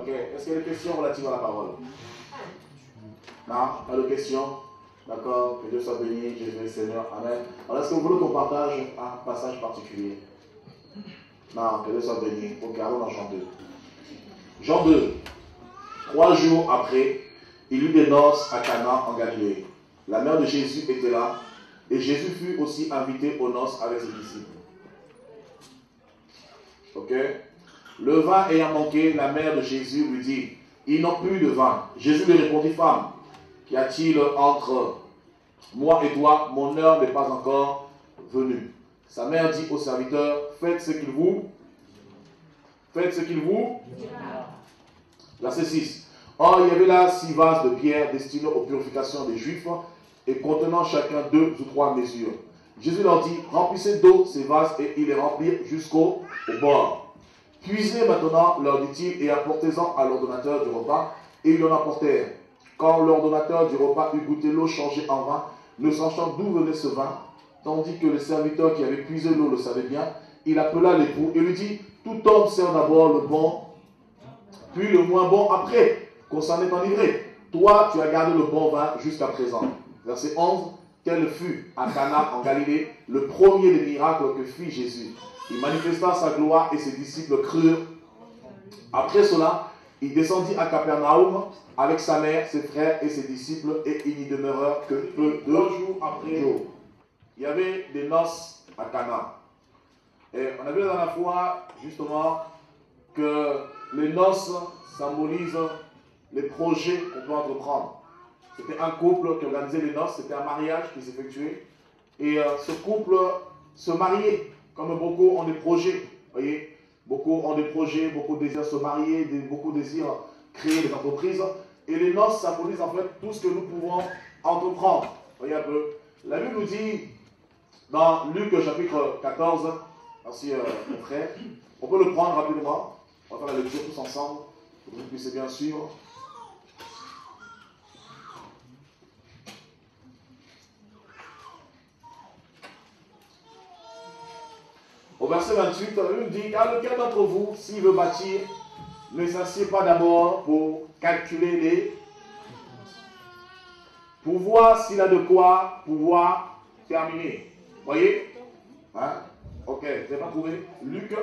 Ok, est-ce qu'il y a des questions relatives à la parole? Non, pas de questions? D'accord, que Dieu soit béni, Jésus est Seigneur, Amen. Alors, est-ce que vous voulez qu'on partage un passage particulier? Non, que Dieu soit béni. Ok, allons dans Jean 2. Jean 2. 3 jours après, il eut des noces à Cana en Galilée. La mère de Jésus était là, et Jésus fut aussi invité aux noces avec ses disciples. Ok? Le vin ayant manqué, la mère de Jésus lui dit, ils n'ont plus de vin. Jésus lui répondit, femme, qu'y a-t-il entre moi et toi? Mon heure n'est pas encore venue. Sa mère dit aux serviteurs, faites ce qu'il vous. Verset 6. Or, il y avait là 6 vases de pierre destinés aux purifications des Juifs et contenant chacun 2 ou 3 mesures. Jésus leur dit, remplissez d'eau ces vases, et ils les remplirent jusqu'au bord. Puisez maintenant, leur dit-il, et apportez-en à l'ordonnateur du repas. Et ils l'en apportèrent. Quand l'ordonnateur du repas eut goûté l'eau changée en vin, ne sachant d'où venait ce vin, tandis que le serviteur qui avait puisé l'eau le savait bien, il appela l'époux et lui dit, tout homme sert d'abord le bon, puis le moins bon après, qu'on s'en est enivré. Toi, tu as gardé le bon vin jusqu'à présent. Verset 11. Quel fut à Cana en Galilée le premier des miracles que fit Jésus. Il manifesta sa gloire et ses disciples crurent. Après cela, il descendit à Capernaum avec sa mère, ses frères et ses disciples, et il n'y demeura que peu de jours après jour. Il y avait des noces à Cana. Et on a vu la dernière fois, justement, que les noces symbolisent les projets qu'on peut entreprendre. C'était un couple qui organisait les noces, c'était un mariage qui s'effectuait. Et ce couple se mariait, comme beaucoup ont des projets. Vous voyez, beaucoup ont des projets, beaucoup désirent se marier, beaucoup désirent créer des entreprises. Et les noces symbolisent en fait tout ce que nous pouvons entreprendre. Vous voyez un peu. La Bible nous dit, dans Luc chapitre 14, merci mon frère, on peut le prendre rapidement. On va faire la lecture tous ensemble, pour que vous puissiez bien suivre. Au verset 28, la Bible dit, car lequel d'entre vous, s'il veut bâtir, ne s'assied pas d'abord pour calculer les... pour voir s'il a de quoi pouvoir terminer. Voyez? Hein? Ok, vous n'avez pas trouvé? Luc,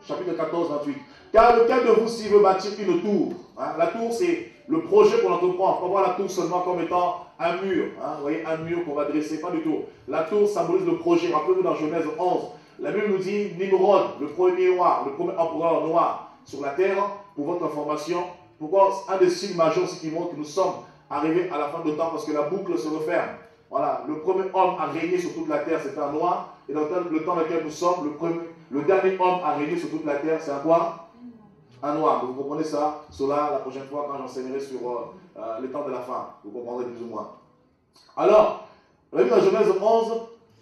chapitre 14, 28. Car lequel de vous, s'il veut bâtir une tour, hein? La tour, c'est le projet qu'on entreprend. On peut voir la tour seulement comme étant un mur. Hein? Vous voyez, un mur qu'on va dresser, pas du tout. La tour symbolise le projet. Rappelez-vous dans Genèse 11, la Bible nous dit Nimrod, le premier roi, le premier empereur noir sur la terre, pour votre information. Pourquoi un des signes majeurs, c'est qui montre que nous sommes arrivés à la fin de temps, parce que la boucle se referme. Voilà, le premier homme à régner sur toute la terre, c'était un noir. Et dans le temps dans lequel nous sommes, le dernier homme à régner sur toute la terre, c'est un quoi? Un noir. Vous comprenez ça? Cela, la prochaine fois, quand j'enseignerai sur les temps de la fin. Vous comprendrez plus ou moins. Alors, on a vu dans Genèse 11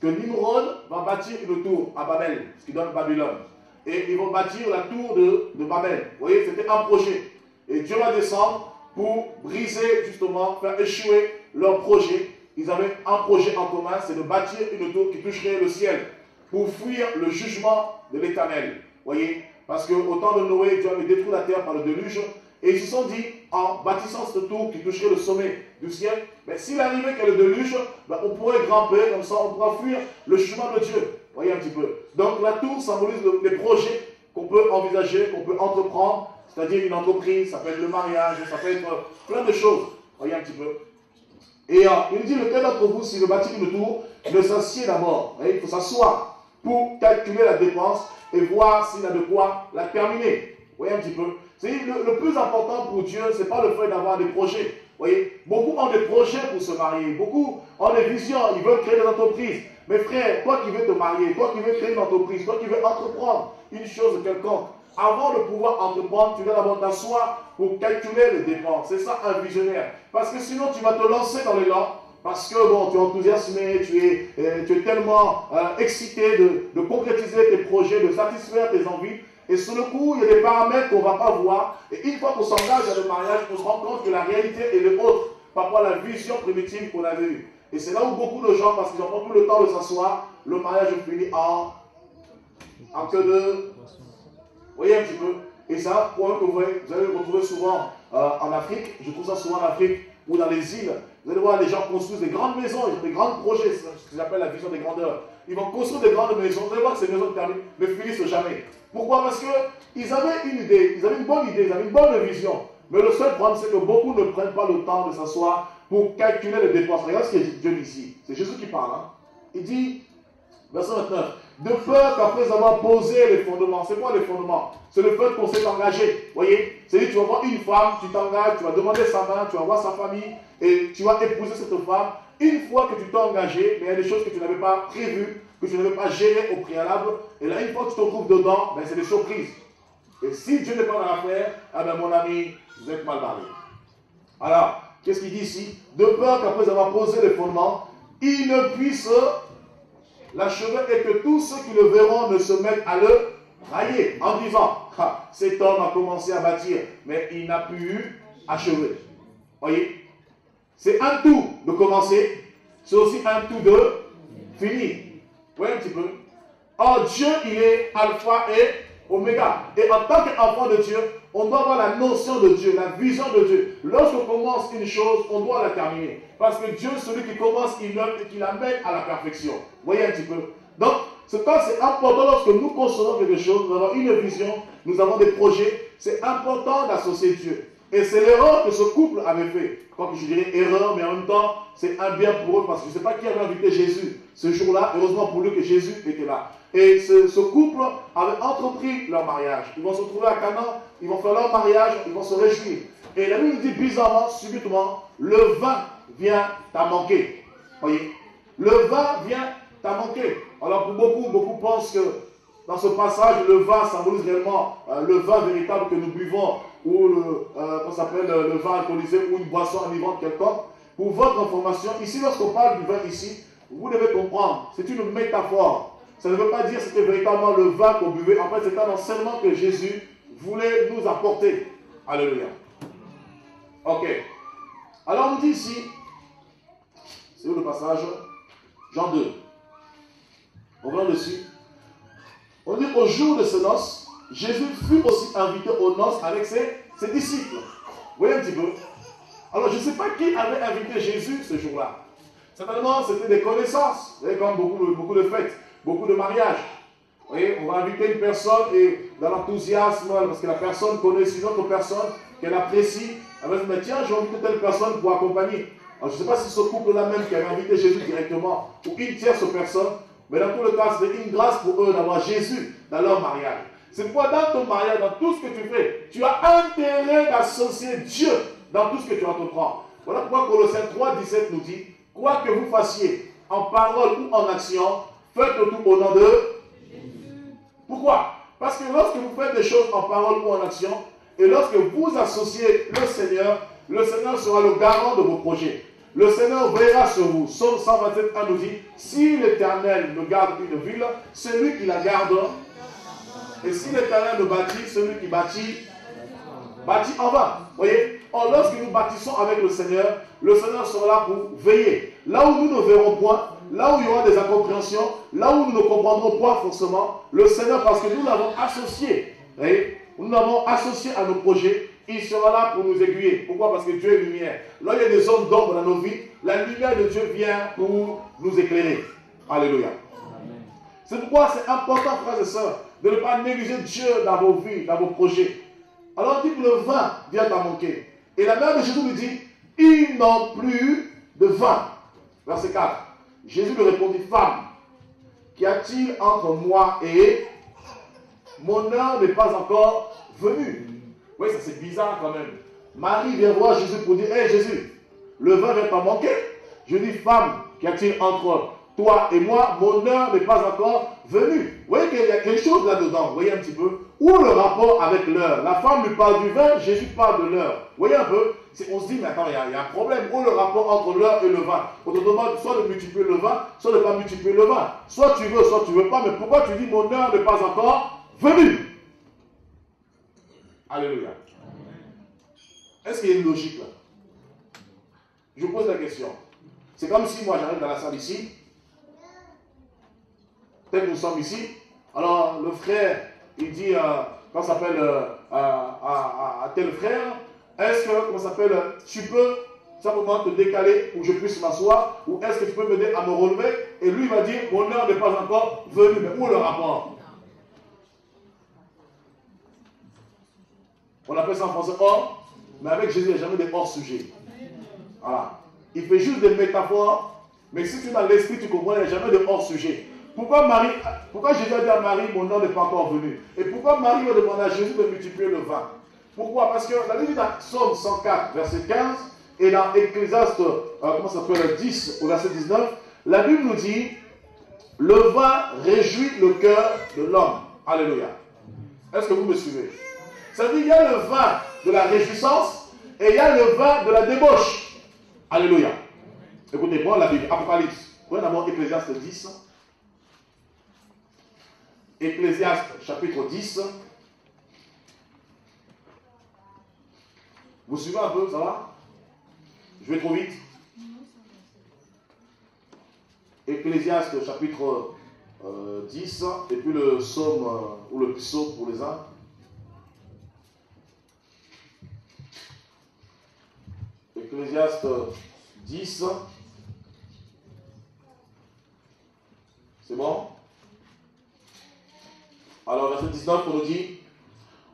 que Nimrod va bâtir une tour à Babel, ce qui donne Babylone. Et ils vont bâtir la tour de Babel. Vous voyez, c'était un projet. Et Dieu va descendre pour briser, justement, faire échouer leur projet. Ils avaient un projet en commun, c'est de bâtir une tour qui toucherait le ciel pour fuir le jugement de l'Éternel. Vous voyez? Parce qu'au temps de Noé, Dieu avait détruit la terre par le déluge. Et ils se sont dit, en bâtissant cette tour qui toucherait le sommet du ciel, ben, s'il arrivait qu'il y ait le déluge, ben, on pourrait grimper, comme ça on pourra fuir le chemin de Dieu. Vous voyez un petit peu. Donc la tour symbolise les projets qu'on peut envisager, qu'on peut entreprendre, c'est-à-dire une entreprise, ça peut être le mariage, ça peut être plein de choses. Vous voyez un petit peu. Et il dit, lequel d'entre vous, s'il veut bâtir une tour, ne s'assied d'abord. Il faut s'asseoir pour calculer la dépense et voir s'il a de quoi la terminer. Vous voyez un petit peu. Le plus important pour Dieu, ce n'est pas le fait d'avoir des projets. Vous voyez, beaucoup ont des projets pour se marier, beaucoup ont des visions, ils veulent créer des entreprises. Mais frère, toi qui veux te marier, toi qui veux créer une entreprise, toi qui veux entreprendre une chose quelconque, avant de pouvoir entreprendre, tu dois d'abord t'asseoir pour calculer les dépenses. C'est ça un visionnaire. Parce que sinon, tu vas te lancer dans l'élan. Parce que bon, tu es enthousiasmé, tu es tellement excité de concrétiser tes projets, de satisfaire tes envies. Et sur le coup, il y a des paramètres qu'on ne va pas voir. Et une fois qu'on s'engage dans le mariage, on se rend compte que la réalité est autre par rapport à la vision primitive qu'on avait eue. Et c'est là où beaucoup de gens, parce qu'ils n'ont pas plus le temps de s'asseoir, le mariage finit en que de... Vous voyez un petit peu. Et c'est un problème que vous allez retrouver souvent en Afrique. Je trouve ça souvent en Afrique ou dans les îles. Vous allez voir, les gens construisent des grandes maisons, ils ont des grands projets, c'est ce que j'appelle la vision des grandeurs. Ils vont construire des grandes maisons. Vous allez voir que ces maisons ne finissent jamais. Pourquoi? Parce qu'ils avaient une idée, ils avaient une bonne idée, ils avaient une bonne vision. Mais le seul problème, c'est que beaucoup ne prennent pas le temps de s'asseoir pour calculer les dépenses. Regarde ce que Dieu dit ici. C'est Jésus qui parle. Hein. Il dit, verset 29, de peur qu'après avoir posé les fondements. C'est quoi les fondements? C'est le fait qu'on s'est engagé. Vous voyez? C'est-à-dire, tu vas voir une femme, tu t'engages, tu vas demander sa main, tu vas voir sa famille et tu vas épouser cette femme. Une fois que tu t'es engagé, mais il y a des choses que tu n'avais pas prévues, que tu n'avais pas gérées au préalable. Et là, une fois que tu te retrouves dedans, ben, c'est des surprises. Et si Dieu n'est pas dans l'affaire, ah ben, mon ami, vous êtes mal barré. Alors, qu'est-ce qu'il dit ici? De peur qu'après avoir posé les fondements, il ne puisse l'achever et que tous ceux qui le verront ne se mettent à le railler en disant, ah, cet homme a commencé à bâtir, mais il n'a pu achever. Voyez? C'est un tout de commencer, c'est aussi un tout de finir. Vous voyez un petit peu? Or, Dieu, il est alpha et oméga. Et en tant qu'enfant de Dieu, on doit avoir la notion de Dieu, la vision de Dieu. Lorsqu'on commence une chose, on doit la terminer. Parce que Dieu, celui qui commence une œuvre et qui l'amène à la perfection. Vous voyez un petit peu? Donc, c'est important lorsque nous concevons quelque chose, nous avons une vision, nous avons des projets, c'est important d'associer Dieu. Et c'est l'erreur que ce couple avait fait. Quoique je dirais erreur, mais en même temps, c'est un bien pour eux parce que je ne sais pas qui avait invité Jésus ce jour-là. Heureusement pour lui que Jésus était là. Et ce couple avait entrepris leur mariage. Ils vont se retrouver à Canaan, ils vont faire leur mariage, ils vont se réjouir. Et la Bible dit bizarrement, subitement, le vin vient à manquer. Voyez? Le vin vient à manquer. Alors pour beaucoup pensent que dans ce passage, le vin symbolise réellement le vin véritable que nous buvons, ou qu'on s'appelle le vin alcoolisé, ou une boisson enivrante quelconque. Pour votre information, ici, lorsqu'on parle du vin ici, vous devez comprendre, c'est une métaphore. Ça ne veut pas dire que c'était véritablement le vin qu'on buvait. En fait, c'est un enseignement que Jésus voulait nous apporter. Alléluia. Ok. Alors, on dit ici, c'est où le passage? Jean 2. On va dessus. On dit qu'au jour de ce noces, Jésus fut aussi invité aux noces avec ses disciples. Vous voyez un petit peu? Alors, je ne sais pas qui avait invité Jésus ce jour-là. Certainement, c'était des connaissances. Vous voyez, comme beaucoup de fêtes, beaucoup de mariages. Vous voyez, on va inviter une personne et dans l'enthousiasme, parce que la personne connaît une autre personne qu'elle apprécie, elle va se dire, tiens, j'ai invité telle personne pour accompagner. Alors, je ne sais pas si ce couple-là même qui avait invité Jésus directement ou une tierce personne, mais dans tout le cas, c'était une grâce pour eux d'avoir Jésus dans leur mariage. C'est pourquoi dans ton mariage, dans tout ce que tu fais, tu as intérêt d'associer Dieu dans tout ce que tu entreprends. Voilà pourquoi Colossiens 3, 17 nous dit, quoi que vous fassiez, en parole ou en action, faites tout au nom de Jésus. Pourquoi? Parce que lorsque vous faites des choses en parole ou en action, et lorsque vous associez le Seigneur sera le garant de vos projets. Le Seigneur veillera sur vous. Psaume 127, nous dit, si l'Éternel me garde une ville, celui qui la garde. Et si l'Éternel me bâtit, celui qui bâtit en vain. Voyez? Or, lorsque nous bâtissons avec le Seigneur sera là pour veiller. Là où nous ne verrons point, là où il y aura des incompréhensions, là où nous ne comprendrons pas forcément, le Seigneur, parce que nous l'avons associé, voyez? Nous l'avons associé à nos projets, il sera là pour nous aiguiller. Pourquoi? Parce que Dieu est lumière. Là, il y a des zones d'ombre dans nos vies, la lumière de Dieu vient pour nous éclairer. Alléluia. C'est pourquoi c'est important, frères et sœurs, de ne pas négliger Dieu dans vos vies, dans vos projets. Alors on dit que le vin vient à manquer. Et la mère de Jésus lui dit, ils n'ont plus de vin. Verset 4. Jésus lui répondit, femme, qu'y a-t-il entre moi et mon heure n'est pas encore venue? Oui, ça c'est bizarre quand même. Marie vient voir Jésus pour dire, hé Jésus, le vin vient à manquer. Je dis, femme, qu'y a-t-il entre toi et moi? Mon heure n'est pas encore venue. Vous voyez qu'il y a quelque chose là-dedans, vous voyez un petit peu? Où le rapport avec l'heure? La femme lui parle du vin, Jésus parle de l'heure. Vous voyez un peu? On se dit, mais attends, il y a un problème. Où le rapport entre l'heure et le vin? On te demande soit de multiplier le vin, soit de ne pas multiplier le vin. Soit tu veux, soit tu ne veux pas. Mais pourquoi tu dis mon heure n'est pas encore venue? Alléluia. Est-ce qu'il y a une logique là? Je vous pose la question. C'est comme si moi j'arrive dans la salle ici. Tel que nous sommes ici. Alors le frère il dit, comment ça s'appelle, à tel frère, est-ce que, comment ça s'appelle, tu peux simplement te décaler pour que je puisse m'asseoir, ou est-ce que tu peux m'aider à me relever? Et lui va dire, mon heure n'est pas encore venue. Mais où le rapport? On appelle ça en français hors, mais avec Jésus, il n'y a jamais de hors-sujet. Voilà. Il fait juste des métaphores, mais si tu es dans l'esprit, tu comprends, il n'y a jamais de hors-sujet. Pourquoi Jésus a dit à Marie, mon heure n'est pas encore venu? Et pourquoi Marie va demander à Jésus de multiplier le vin? Pourquoi? Parce que la Bible dit dans Psaume 104, verset 15, et dans Ecclésiaste, comment ça s'appelle, 10 au verset 19, la Bible nous dit, le vin réjouit le cœur de l'homme. Alléluia. Est-ce que vous me suivez? Ça veut dire qu'il y a le vin de la réjouissance et il y a le vin de la débauche. Alléluia. Écoutez, prends la Bible, Apocalypse. Prenez d'abord Ecclésiaste 10. Ecclésiaste chapitre 10. Vous suivez un peu, ça va? Je vais trop vite. Ecclésiaste chapitre 10, et puis le psaume, ou le psaume pour les uns. Ecclésiaste 10. C'est bon? Alors, verset 19, on nous dit,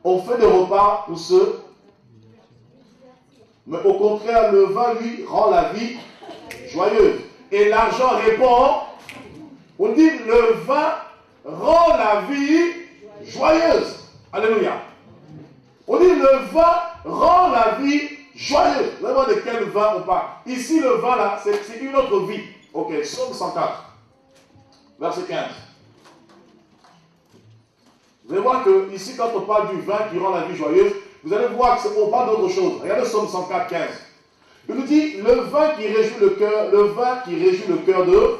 on fait des repas pour ceux, mais au contraire, le vin, lui, rend la vie joyeuse. Et l'argent répond, on dit, le vin rend la vie joyeuse. Alléluia. On dit, le vin rend la vie joyeuse. Vous allez voir de quel vin on parle. Ici, le vin, là, c'est une autre vie. Ok, Psaume 104, verset 15. Vous allez voir que ici, quand on parle du vin qui rend la vie joyeuse, vous allez voir qu'on parle d'autre chose. Regardez Psaume 104, 15. Il nous dit, le vin qui réjouit le cœur de,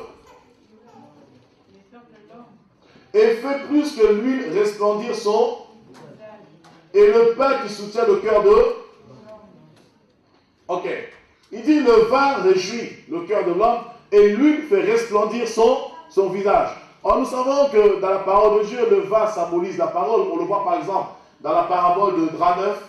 et fait plus que l'huile resplendir son, et le pain qui soutient le cœur de. Ok. Il dit, le vin réjouit le cœur de l'homme, et l'huile fait resplendir son visage. Or, nous savons que dans la parole de Dieu, le vin symbolise la parole. On le voit par exemple dans la parabole de drap neuf,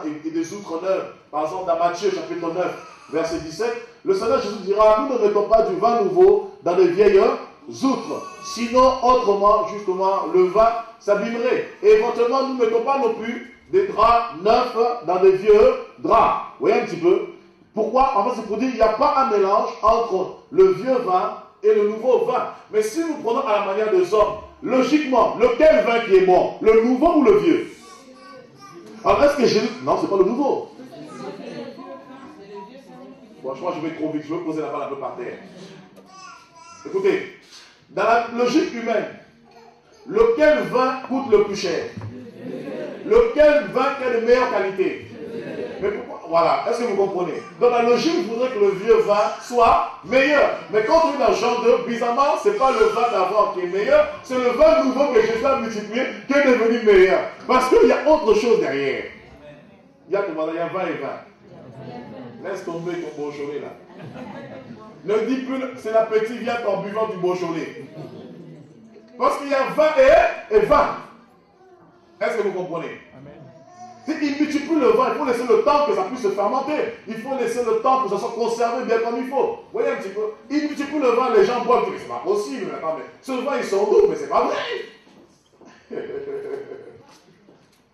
et des outres neuves. Par exemple, dans Matthieu chapitre 9, verset 17, le Seigneur Jésus dira, nous ne mettons pas du vin nouveau dans de vieilles outres. Sinon, autrement, justement, le vin s'abîmerait. Et éventuellement, nous ne mettons pas non plus des draps neufs dans de vieux draps. Vous voyez un petit peu? Pourquoi? En fait, c'est pour dire qu'il n'y a pas un mélange entre le vieux vin et le nouveau vin. Mais si nous prenons à la manière des hommes, logiquement, lequel vin qui est bon? Le nouveau ou le vieux? Alors, est-ce que Jésus... Non, ce n'est pas le nouveau. Bon, je crois que je vais trop vite. Je vais poser la balle un peu par terre. Écoutez, dans la logique humaine, lequel vin coûte le plus cher? Lequel vin qui est de meilleure qualité? Mais pourquoi? Voilà, est-ce que vous comprenez? Dans la logique, il faudrait que le vieux vin soit meilleur. Mais quand on est dans Jean 2, bizarrement, ce n'est pas le vin d'avant qui est meilleur, c'est le vin nouveau que Jésus a multiplié qui est devenu meilleur. Parce qu'il y a autre chose derrière. Il y a vin et vin. Laisse tomber ton Beaujolais là. Ne dis plus, c'est l'appétit vient en buvant du Beaujolais. Parce qu'il y a vin et vin. Est-ce que vous comprenez? Il multiplie le vin, il faut laisser le temps que ça puisse se fermenter. Il faut laisser le temps que ça soit conservé bien comme il faut. Vous voyez un petit peu? Il multiplie le vin, les gens boivent. C'est pas possible. Attends, mais ce vin, ils sont doux, mais c'est pas vrai.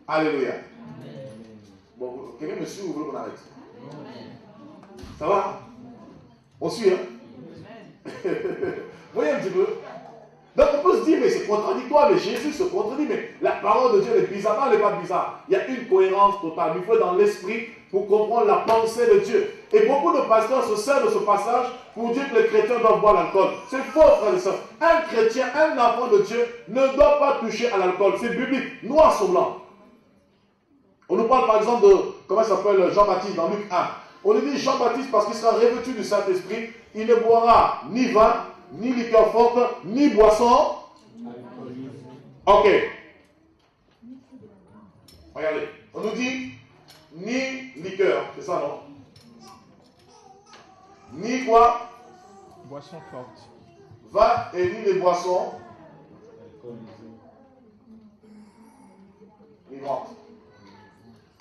Alléluia. Bon, quelqu'un me suit ou vous voulez qu'on arrête? Ça va? On suit, hein? Vous voyez un petit peu? Donc on peut se dire, mais c'est contradictoire, mais Jésus se contredit, mais la parole de Dieu est bizarre. Non, elle n'est pas bizarre. Il y a une cohérence totale. Il faut être dans l'esprit pour comprendre la pensée de Dieu. Et beaucoup de pasteurs se servent de ce passage pour dire que les chrétiens doivent boire l'alcool. C'est faux, frères et sœurs. Un chrétien, un enfant de Dieu ne doit pas toucher à l'alcool. C'est biblique, noir sur blanc. On nous parle par exemple de, comment il s'appelle, Jean-Baptiste dans Luc 1. On nous dit Jean-Baptiste parce qu'il sera revêtu du Saint-Esprit, il ne boira ni vin, ni liqueur forte, ni boisson. Ok. Regardez. On nous dit ni liqueur. C'est ça, non? Ni quoi? Boisson forte. Vin et ni les boissons.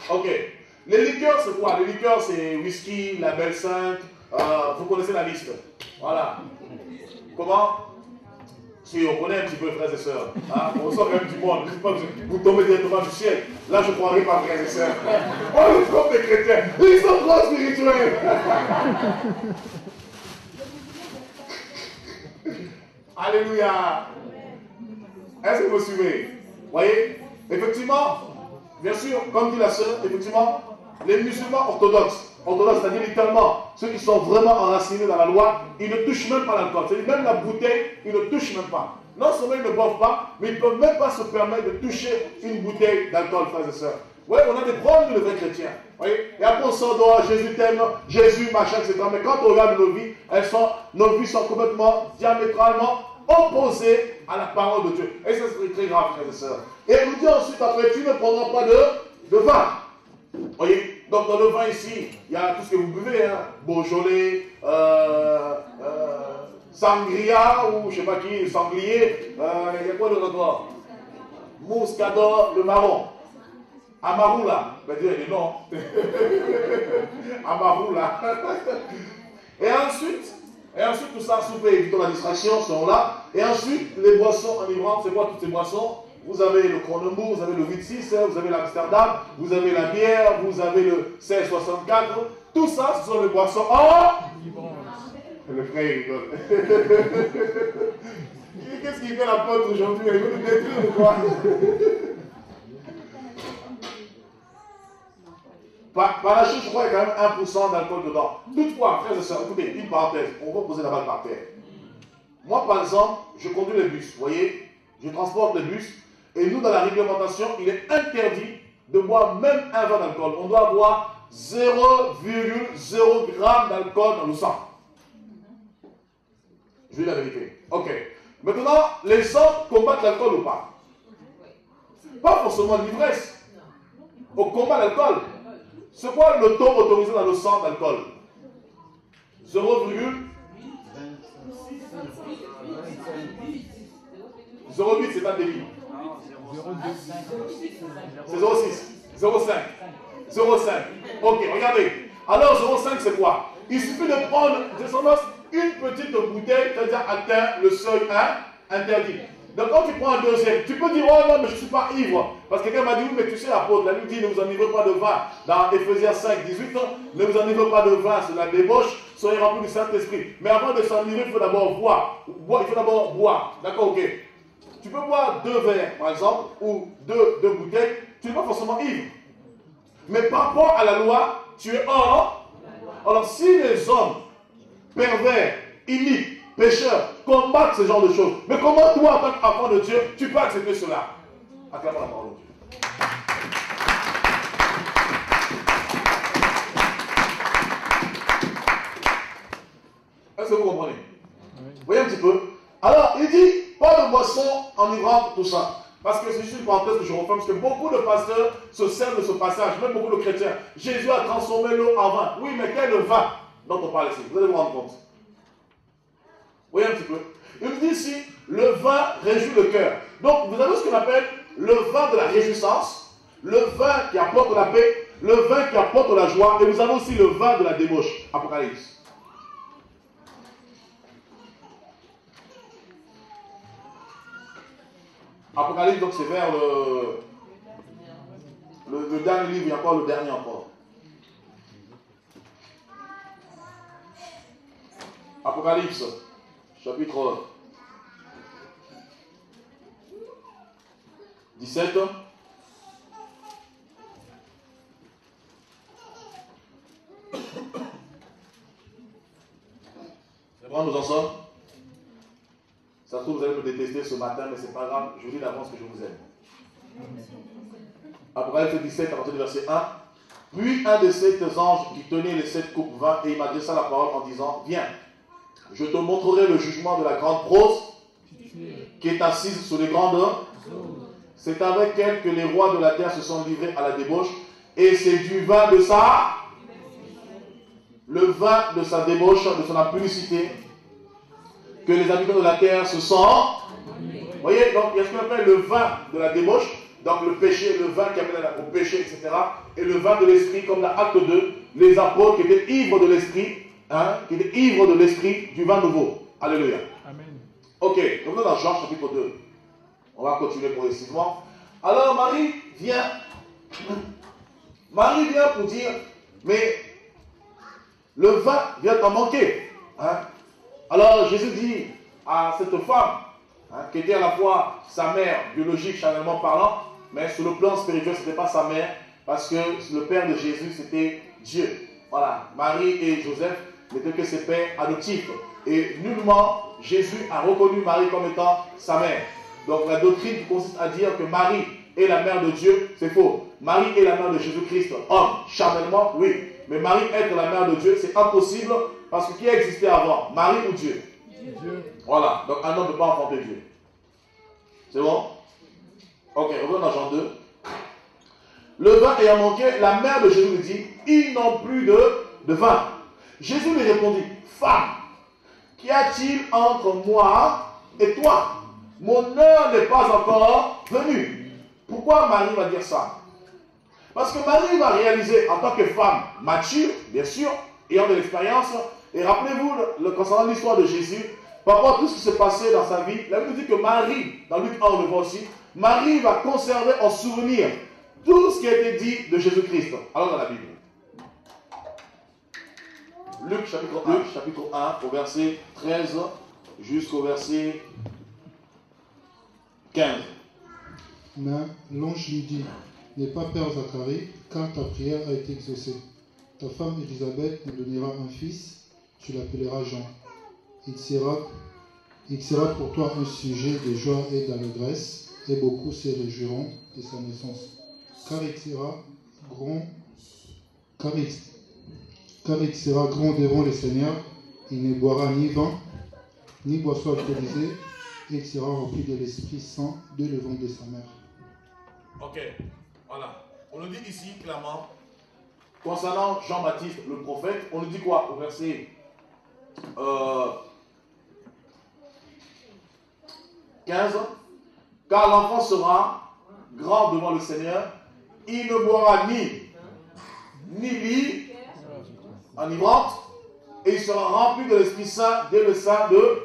Ok. Les liqueurs, c'est quoi? Les liqueurs, c'est whisky, la Belle 5. Vous connaissez la liste. Voilà. Comment? Si on connaît un petit peu, frères et sœurs. Hein? On sort quand même du monde. Je ne sais pas que vous tombez directement du ciel. Là, je ne croirais pas, frères et sœurs. Oh, le trop des chrétiens. Ils sont trop spirituels. Alléluia. Est-ce que vous suivez? Voyez? Effectivement, bien sûr, comme dit la sœur, effectivement, les musulmans orthodoxes, c'est-à-dire littéralement, ceux qui sont vraiment enracinés dans la loi, ils ne touchent même pas l'alcool. C'est-à-dire même la bouteille, ils ne touchent même pas. Non seulement ils ne boivent pas, mais ils ne peuvent même pas se permettre de toucher une bouteille d'alcool, frères et sœurs. Oui, on a des problèmes de vrais chrétiens. Voyez? Et après on sort dehors, Jésus t'aime, Jésus, machin, etc. Mais quand on regarde nos vies, nos vies sont complètement, diamétralement opposées à la parole de Dieu. Et ça c'est très grave, frères et sœurs. Et il nous dit ensuite, après, tu ne prendras pas de vin. Voyez? Donc dans le vin ici, il y a tout ce que vous buvez, hein? Beaujolais, sangria, ou je ne sais pas qui, sanglier, il y a quoi d'autre encore? Mouscador, le marron. Amaroula, ben dire les noms. Amaroula. Et ensuite tout ça, souper, évitons la distraction, sont là. Et ensuite, les boissons enivrantes, c'est quoi toutes ces boissons? Vous avez le Kronenbourg, vous avez le 8-6, vous avez l'Amsterdam, vous avez la bière, vous avez le 1664. Tout ça, ce sont les boissons Le frère, il rigole. Qu'est-ce qu'il fait l'apôtre aujourd'hui? Il veut nous détruire ou quoi? Par la chose, je crois qu'il y a quand même 1% d'alcool dedans. Toutefois, frères et sœurs, écoutez, une parenthèse, on va poser la balle par terre. Moi, par exemple, je conduis les bus, vous voyez, je transporte les bus, et nous, dans la réglementation, il est interdit de boire même un verre d'alcool. On doit boire 0,0 g d'alcool dans le sang. Je dis la vérité. Ok. Maintenant, les hommes combattent l'alcool ou pas? Pas forcément l'ivresse. Au combat l'alcool. C'est quoi le taux autorisé dans le sang d'alcool? 0,08, c'est un délit. C'est 0,6, 0,5, 0,5. Ok, regardez. Alors 0,5 c'est quoi? Il suffit de prendre une petite bouteille, c'est-à-dire atteint le seuil 1, interdit. Donc quand tu prends un deuxième, tu peux dire, oh non, mais je ne suis pas ivre. Parce que quelqu'un m'a dit, oui, mais tu sais, l'apôtre, la Bible dit, ne vous enivrez pas de vin. Dans Éphésiens 5, 18, ne vous enivrez pas de vin, c'est la débauche, soyez remplis du Saint-Esprit. Mais avant de s'enivrer, il faut d'abord boire. Il faut d'abord boire. D'accord, ok. Tu peux boire 2 verres, par exemple, ou 2 bouteilles, tu n'es pas forcément ivre. Mais par rapport à la loi, tu es hors. Alors si les hommes pervers, iniques, pécheurs, combattent ce genre de choses. Mais comment toi, en tant qu'enfant de Dieu, tu peux accepter cela? Acclamons la parole de Dieu. Est-ce que vous comprenez? Oui. Voyez un petit peu. Alors, il dit, pas de boisson enivrante, tout ça. Parce que c'est juste une parenthèse que je referme, parce que beaucoup de pasteurs se servent de ce passage, même beaucoup de chrétiens. Jésus a transformé l'eau en vin. Oui, mais quel est le vin dont on parle ici? Vous allez vous rendre compte. Voyez un petit peu. Il nous dit ici, le vin réjouit le cœur. Donc, vous avez ce qu'on appelle le vin de la réjouissance, le vin qui apporte la paix, le vin qui apporte la joie, et vous avez aussi le vin de la débauche. Apocalypse. Apocalypse, donc c'est vers le dernier livre, il y a encore le dernier encore. Apocalypse, chapitre 17. C'est bon, nous en sommes. Ça se trouve, vous allez me détester ce matin, mais ce n'est pas grave, je vous dis d'avance que je vous aime. Apocalypse 17, à partir du verset 1. Puis un de ces anges qui tenait les 7 coupes vint et il m'adressa la parole en disant, viens, je te montrerai le jugement de la grande prose qui est assise sur les grandes eaux. C'est avec elle que les rois de la terre se sont livrés à la débauche et c'est du vin de le vin de sa débauche, de son impudicité, que les habitants de la terre se sont. Vous voyez, donc il y a ce qu'on appelle le vin de la débauche. Donc le péché, le vin qui amène au péché, etc. Et le vin de l'esprit, comme dans Acte 2, les apôtres qui étaient ivres de l'esprit, qui étaient ivres de l'esprit du vin nouveau. Alléluia. Amen. Ok, donc dans Jean chapitre 2. On va continuer progressivement. Alors Marie vient pour dire, mais le vin vient en manquer. Alors Jésus dit à cette femme, qui était à la fois sa mère biologique, charnellement parlant, mais sur le plan spirituel, ce n'était pas sa mère, parce que le père de Jésus, c'était Dieu. Voilà, Marie et Joseph n'étaient que ses pères adoptifs. Et nullement, Jésus a reconnu Marie comme étant sa mère. Donc la doctrine qui consiste à dire que Marie est la mère de Dieu, c'est faux. Marie est la mère de Jésus-Christ, homme, charnellement, oui. Mais Marie être la mère de Dieu, c'est impossible, parce que qui a existé avant, Marie ou Dieu? Dieu. Voilà, donc un homme ne peut pas enfanter Dieu. C'est bon? Ok, revenons dans Jean 2. Le vin ayant manqué, la mère de Jésus lui dit, ils n'ont plus de vin. Jésus lui répondit, femme, qu'y a-t-il entre moi et toi? Mon heure n'est pas encore venue. Pourquoi Marie va dire ça? Parce que Marie va réaliser en tant que femme mature, bien sûr, ayant de l'expérience, et rappelez-vous, concernant l'histoire de Jésus, par rapport à tout ce qui s'est passé dans sa vie, la Bible dit que Marie, dans Luc 1, on le voit aussi, Marie va conserver en souvenir tout ce qui a été dit de Jésus-Christ. Alors dans la Bible. Luc chapitre 1, au verset 13 jusqu'au verset 15. Mais l'ange lui dit, n'aie pas peur Zacharie, car ta prière a été exaucée. Ta femme Élisabeth me donnera un fils, tu l'appelleras Jean. Il sera pour toi un sujet de joie et d'allégresse, et beaucoup se réjouiront de sa naissance. Car il sera grand devant le Seigneur, il ne boira ni vin, ni boisson alcoolisée, et il sera rempli de l'Esprit Saint dès le ventre de sa mère. Ok, voilà. On nous dit ici clairement, concernant Jean-Baptiste le prophète, on nous dit quoi au verset 15? Car l'enfant sera grand devant le Seigneur, il ne boira ni lit enivrante, et il sera rempli de l'Esprit Saint dès le sein de...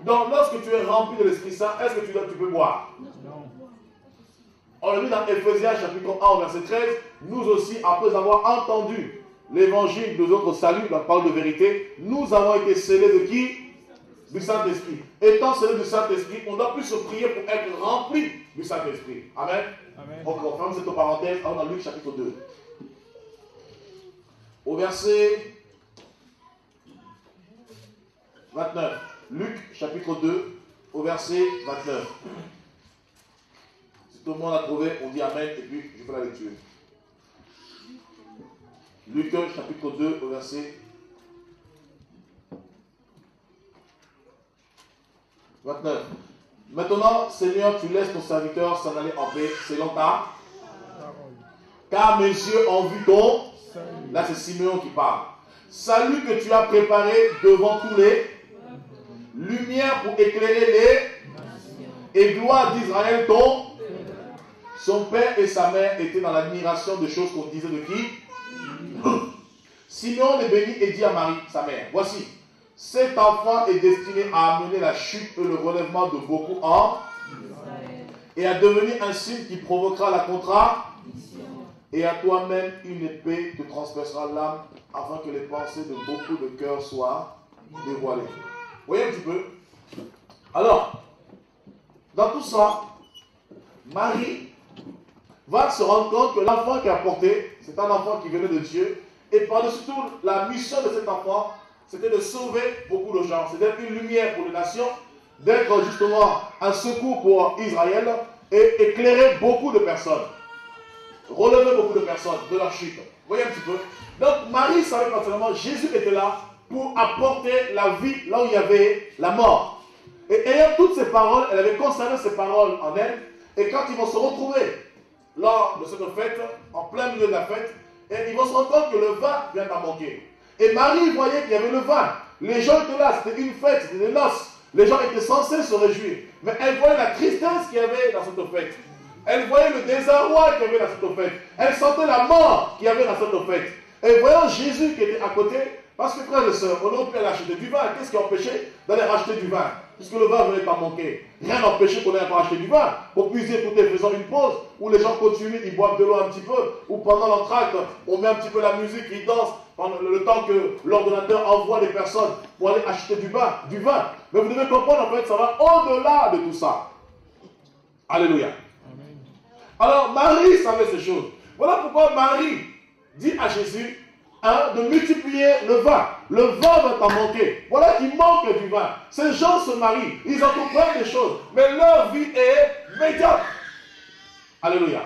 Donc lorsque tu es rempli de l'Esprit Saint, est-ce que tu peux boire? On le dit dans Ephésiens chapitre 1 au verset 13, nous aussi, après avoir entendu l'évangile de notre salut, la parole de vérité, nous avons été scellés de qui? Du Saint-Esprit. Étant scellés du Saint-Esprit, on doit plus se prier pour être rempli du Saint-Esprit. Amen. Amen. Donc on ferme cette parenthèse dans Luc chapitre 2. Au verset 29. Luc chapitre 2 au verset 29. Si tout le monde a trouvé, on dit Amen et puis je fais la lecture. Luc chapitre 2 au verset 29. Maintenant, Seigneur, tu laisses ton serviteur s'en aller en paix selon ta. Car mes yeux ont vu ton. Là, c'est Simeon qui parle. Salut que tu as préparé devant tous les. Lumière pour éclairer les. Et gloire d'Israël ton. Son père et sa mère étaient dans l'admiration des choses qu'on disait de qui? Simeon les bénit et dit à Marie, sa mère, voici. Cet enfant est destiné à amener la chute et le relèvement de beaucoup en et à devenir un signe qui provoquera la contradiction. Et à toi-même une épée te transpercera l'âme afin que les pensées de beaucoup de cœurs soient dévoilées. Vous voyez un petit peu? Alors, dans tout ça, Marie va se rendre compte que l'enfant qu'elle a porté, c'est un enfant qui venait de Dieu. Et par-dessus tout, la mission de cet enfant, c'était de sauver beaucoup de gens. C'était une lumière pour les nations, d'être justement un secours pour Israël et éclairer beaucoup de personnes. Relever beaucoup de personnes de leur chute. Vous voyez un petit peu? Donc Marie savait personnellement, Jésus était là pour apporter la vie là où il y avait la mort. Et ayant toutes ces paroles, elle avait conservé ces paroles en elle. Et quand ils vont se retrouver lors de cette fête, en plein milieu de la fête, et ils vont se rendre compte que le vin vient d'en manquer. Et Marie voyait qu'il y avait le vin. Les gens étaient là, c'était une fête, c'était des noces. Les gens étaient censés se réjouir. Mais elle voyait la tristesse qu'il y avait dans cette fête. Elle voyait le désarroi qu'il y avait dans cette fête. Elle sentait la mort qu'il y avait dans cette fête. Et voyant Jésus qui était à côté, parce que frères et sœurs, on aurait pu aller acheter du vin. Qu'est-ce qui empêchait d'aller racheter du vin? Puisque le vin venait à manquer. Rien n'empêchait qu'on ait encore acheté du vin. Pour puiser écouter, faisant une pause, où les gens continuent, ils boivent de l'eau un petit peu, ou pendant l'entracte, on met un petit peu la musique, ils dansent, pendant le temps que l'ordinateur envoie des personnes pour aller acheter du vin. Mais vous devez comprendre, en fait, ça va au-delà de tout ça. Alléluia. Amen. Alors, Marie savait ces choses. Voilà pourquoi Marie dit à Jésus, de multiplier le vin. Le vin va t'en manquer. Voilà qu'il manque du vin. Ces gens se marient, ils entreprennent des choses, mais leur vie est médiocre. Alléluia.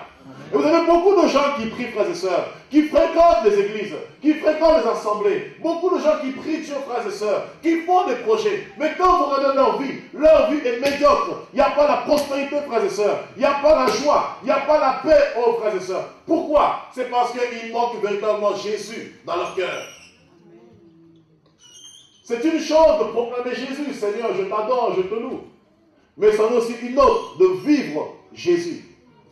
Et vous avez beaucoup de gens qui prient, frères et sœurs, qui fréquentent les églises, qui fréquentent les assemblées. Beaucoup de gens qui prient Dieu, frères et sœurs, qui font des projets. Mais quand vous regardez leur vie est médiocre. Il n'y a pas la prospérité, frères et sœurs. Il n'y a pas la joie. Il n'y a pas la paix, oh frères et sœurs. Pourquoi? C'est parce qu'il manque véritablement Jésus dans leur cœur. C'est une chose de proclamer Jésus, Seigneur, je t'adore, je te loue. Mais c'en est aussi une autre de vivre Jésus.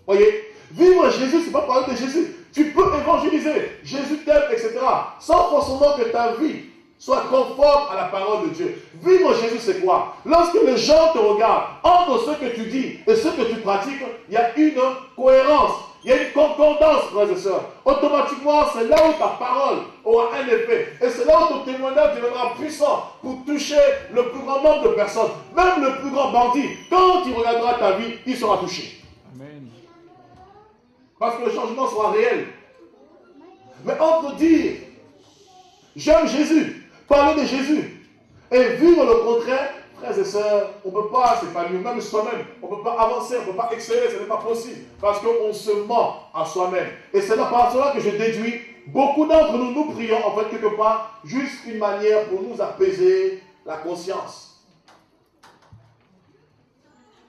Voyez? Vivre Jésus, ce n'est pas parler de Jésus. Tu peux évangéliser, Jésus t'aime, etc. Sans forcément que ta vie soit conforme à la parole de Dieu. Vivre Jésus, c'est quoi? Lorsque les gens te regardent, entre ce que tu dis et ce que tu pratiques, il y a une cohérence, il y a une concordance, frères et sœurs. Automatiquement, c'est là où ta parole aura un effet. Et c'est là où ton témoignage deviendra puissant pour toucher le plus grand nombre de personnes. Même le plus grand bandit, quand il regardera ta vie, il sera touché. Amen. Parce que le changement sera réel. Mais entre dire, j'aime Jésus, parler de Jésus, et vivre le contraire, frères et sœurs, on ne peut pas s'épanouir, même soi-même, on ne peut pas avancer, on ne peut pas exceller, ce n'est pas possible. Parce qu'on se ment à soi-même. Et c'est par cela que je déduis, beaucoup d'entre nous, nous prions, en fait, quelque part, juste une manière pour nous apaiser la conscience.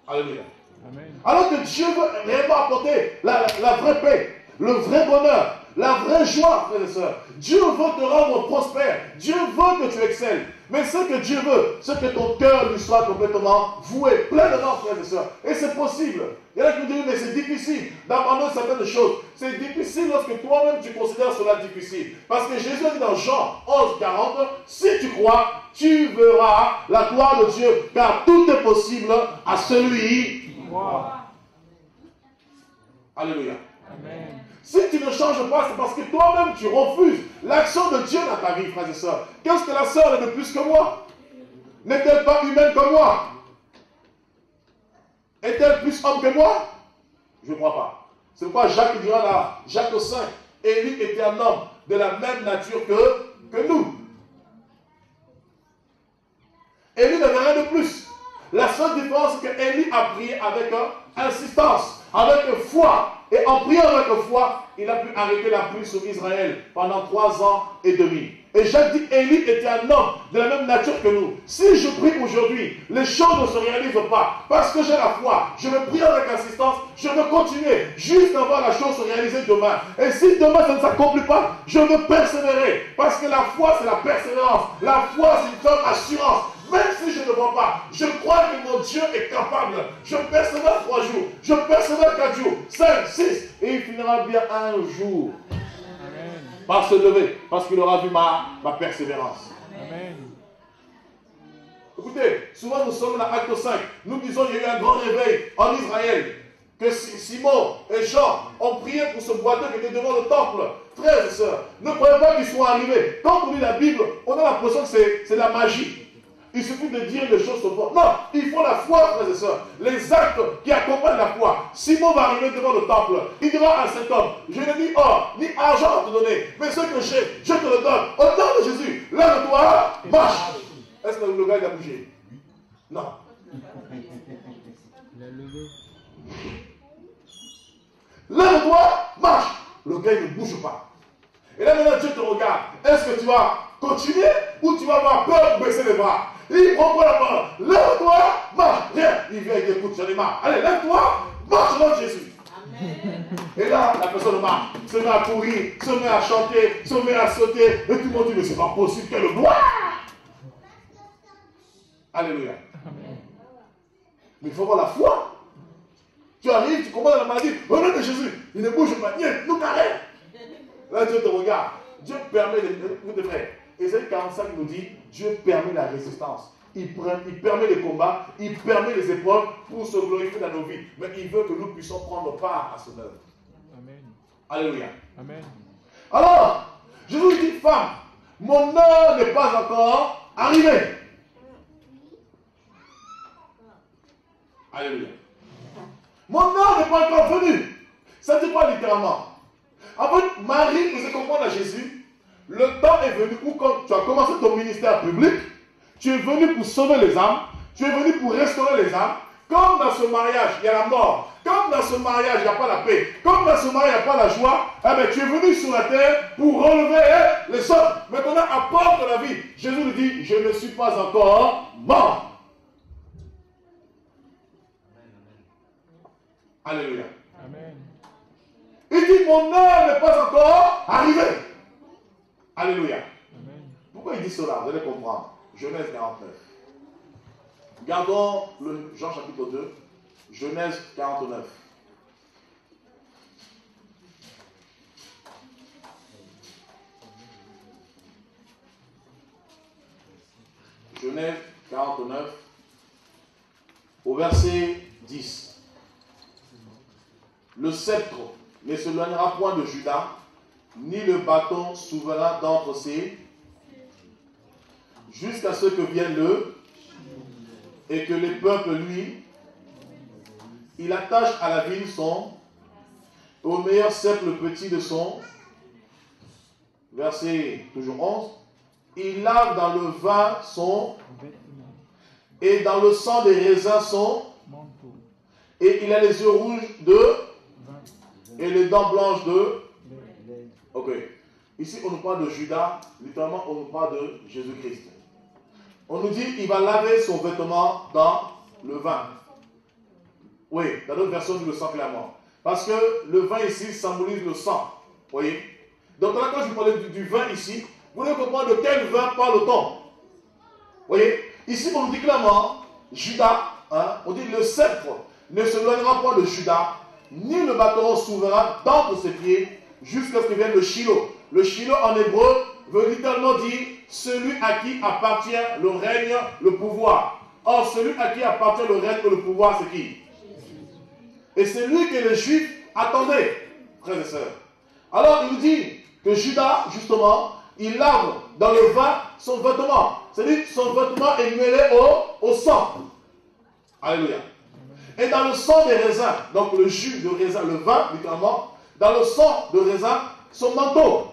Alléluia. Amen. Alors que Dieu veut réellement apporter la vraie paix, le vrai bonheur, la vraie joie, frères et sœurs. Dieu veut te rendre prospère. Dieu veut que tu excelles. Mais ce que Dieu veut, c'est que ton cœur lui soit complètement voué, pleinement, frères et sœurs. Et c'est possible. Il y en a qui me disent, mais c'est difficile d'abandonner certaines choses. C'est difficile lorsque toi-même tu considères cela difficile. Parce que Jésus a dit dans Jean 11, 40, si tu crois, tu verras la gloire de Dieu. Car tout est possible à celui. Wow. Alléluia. Amen. Si tu ne changes pas, c'est parce que toi-même tu refuses l'action de Dieu dans ta vie, frères et sœurs. Qu'est-ce que la sœur est de plus que moi? N'est-elle pas humaine que moi? Est-elle plus homme que moi? Je ne crois pas. C'est pourquoi Jacques dira là, Jacques 5, Élie était un homme de la même nature que nous. Élie n'avait rien de plus. La seule différence, c'est qu'Élie a prié avec insistance, avec foi. Et en priant avec foi, il a pu arrêter la pluie sur Israël pendant 3 ans et demi. Et Jacques dit, Élie était un homme de la même nature que nous. Si je prie aujourd'hui, les choses ne se réalisent pas. Parce que j'ai la foi, je vais prier avec insistance, je vais continuer jusqu'à voir la chose se réaliser demain. Et si demain ça ne s'accomplit pas, je vais persévérer. Parce que la foi, c'est la persévérance. La foi, c'est une assurance. Même si je ne vois pas, je crois que mon Dieu est capable. Je persévère 3 jours, je persévère 4 jours, 5, 6, et il finira bien un jour. Amen. Par se lever, parce qu'il aura vu ma persévérance. Amen. Écoutez, souvent nous sommes dans Acte 5, nous disons qu'il y a eu un grand réveil en Israël, que Simon et Jean ont prié pour ce boiteux qui était devant le temple. Frères et sœurs, ne croyez pas qu'ils soient arrivés. Quand on lit la Bible, on a l'impression que c'est la magie. Il suffit de dire les choses sont fortes. Non, il faut la foi, frères et sœurs. Les actes qui accompagnent la foi. Simon va arriver devant le temple. Il dira à cet homme, je n'ai ni or, ni argent à te donner, mais ce que j'ai, je te le donne. Au nom de Jésus, lève-toi, marche. Est-ce que le gars il a bougé? Non. Il a levé. Lève-toi, marche. Le gars il ne bouge pas. Et là maintenant Dieu te regarde. Est-ce que tu vas continuer ou tu vas avoir peur de baisser les bras? Il prend la parole. Lève-toi, marche. Viens. Il vient, il écoute, j'en ai marre. Allez, lève-toi, marche au nom de Jésus. Amen. Et là, la personne marche, se met à courir, se met à chanter, se met à sauter. Et tout le monde dit, mais c'est pas possible, quelle gloire. Alléluia. Amen. Mais il faut avoir la foi. Tu arrives, tu commences la maladie. Au nom de Jésus, il ne bouge pas. Nous carré. Là, Dieu te regarde. Dieu permet les frères. Ésaïe 45 nous dit, Dieu permet la résistance. Il permet les combats, il permet les épreuves pour se glorifier dans nos vies. Mais il veut que nous puissions prendre part à son œuvre. Amen. Alléluia. Amen. Alors, Jésus dit, femme, mon heure n'est pas encore arrivée. Alléluia. Mon heure n'est pas encore venue. Ça ne dit pas littéralement. En fait, Marie faisait comprendre à Jésus, le temps est venu où quand tu as commencé ton ministère public, tu es venu pour sauver les âmes, tu es venu pour restaurer les âmes. Comme dans ce mariage, il y a la mort. Comme dans ce mariage, il n'y a pas la paix. Comme dans ce mariage, il n'y a pas la joie. Eh bien, tu es venu sur la terre pour relever les hommes. Maintenant, apporte la vie. Jésus lui dit, je ne suis pas encore mort. Alléluia. Amen. Il dit, mon heure n'est pas encore arrivée. Alléluia. Amen. Pourquoi il dit cela? Vous allez comprendre. Genèse 49. Gardons le Jean chapitre 2. Genèse 49. Genèse 49. Au verset 10. Le sceptre ne s'éloignera point de Juda, ni le bâton souverain d'entre ses, jusqu'à ce que vienne le, et que les peuples lui, il attache à la ville son, au meilleur sceptre le petit de son, verset toujours 11, il lave dans le vin son, et dans le sang des raisins son, et il a les yeux rouges de, et les dents blanches de, ok. Ici, on nous parle de Judas, littéralement, on nous parle de Jésus-Christ. On nous dit qu'il va laver son vêtement dans le vin. Oui, dans d'autres versions, nous le sent clairement. Parce que le vin ici symbolise le sang. Vous voyez? Donc là, quand je vous parlais du vin ici, vous devez comprendre de quel vin parle-t-on. Vous voyez? Ici, on nous dit clairement, Judas, hein, on dit le sceptre ne s'éloignera pas de Judas, ni le bâton souverain d'entre ses pieds, jusqu'à ce que vienne le Shiloh. Le Shiloh en hébreu veut littéralement dire celui à qui appartient le règne, le pouvoir. Or, celui à qui appartient le règne et le pouvoir, c'est qui? Et c'est lui que les Juifs attendaient, frères et sœurs. Alors, il nous dit que Judas, justement, il lave dans le vin son vêtement. C'est-à-dire son vêtement est mêlé au sang. Alléluia. Et dans le sang des raisins, donc le jus de raisin, le vin, littéralement, dans le sang de raisin, son manteau,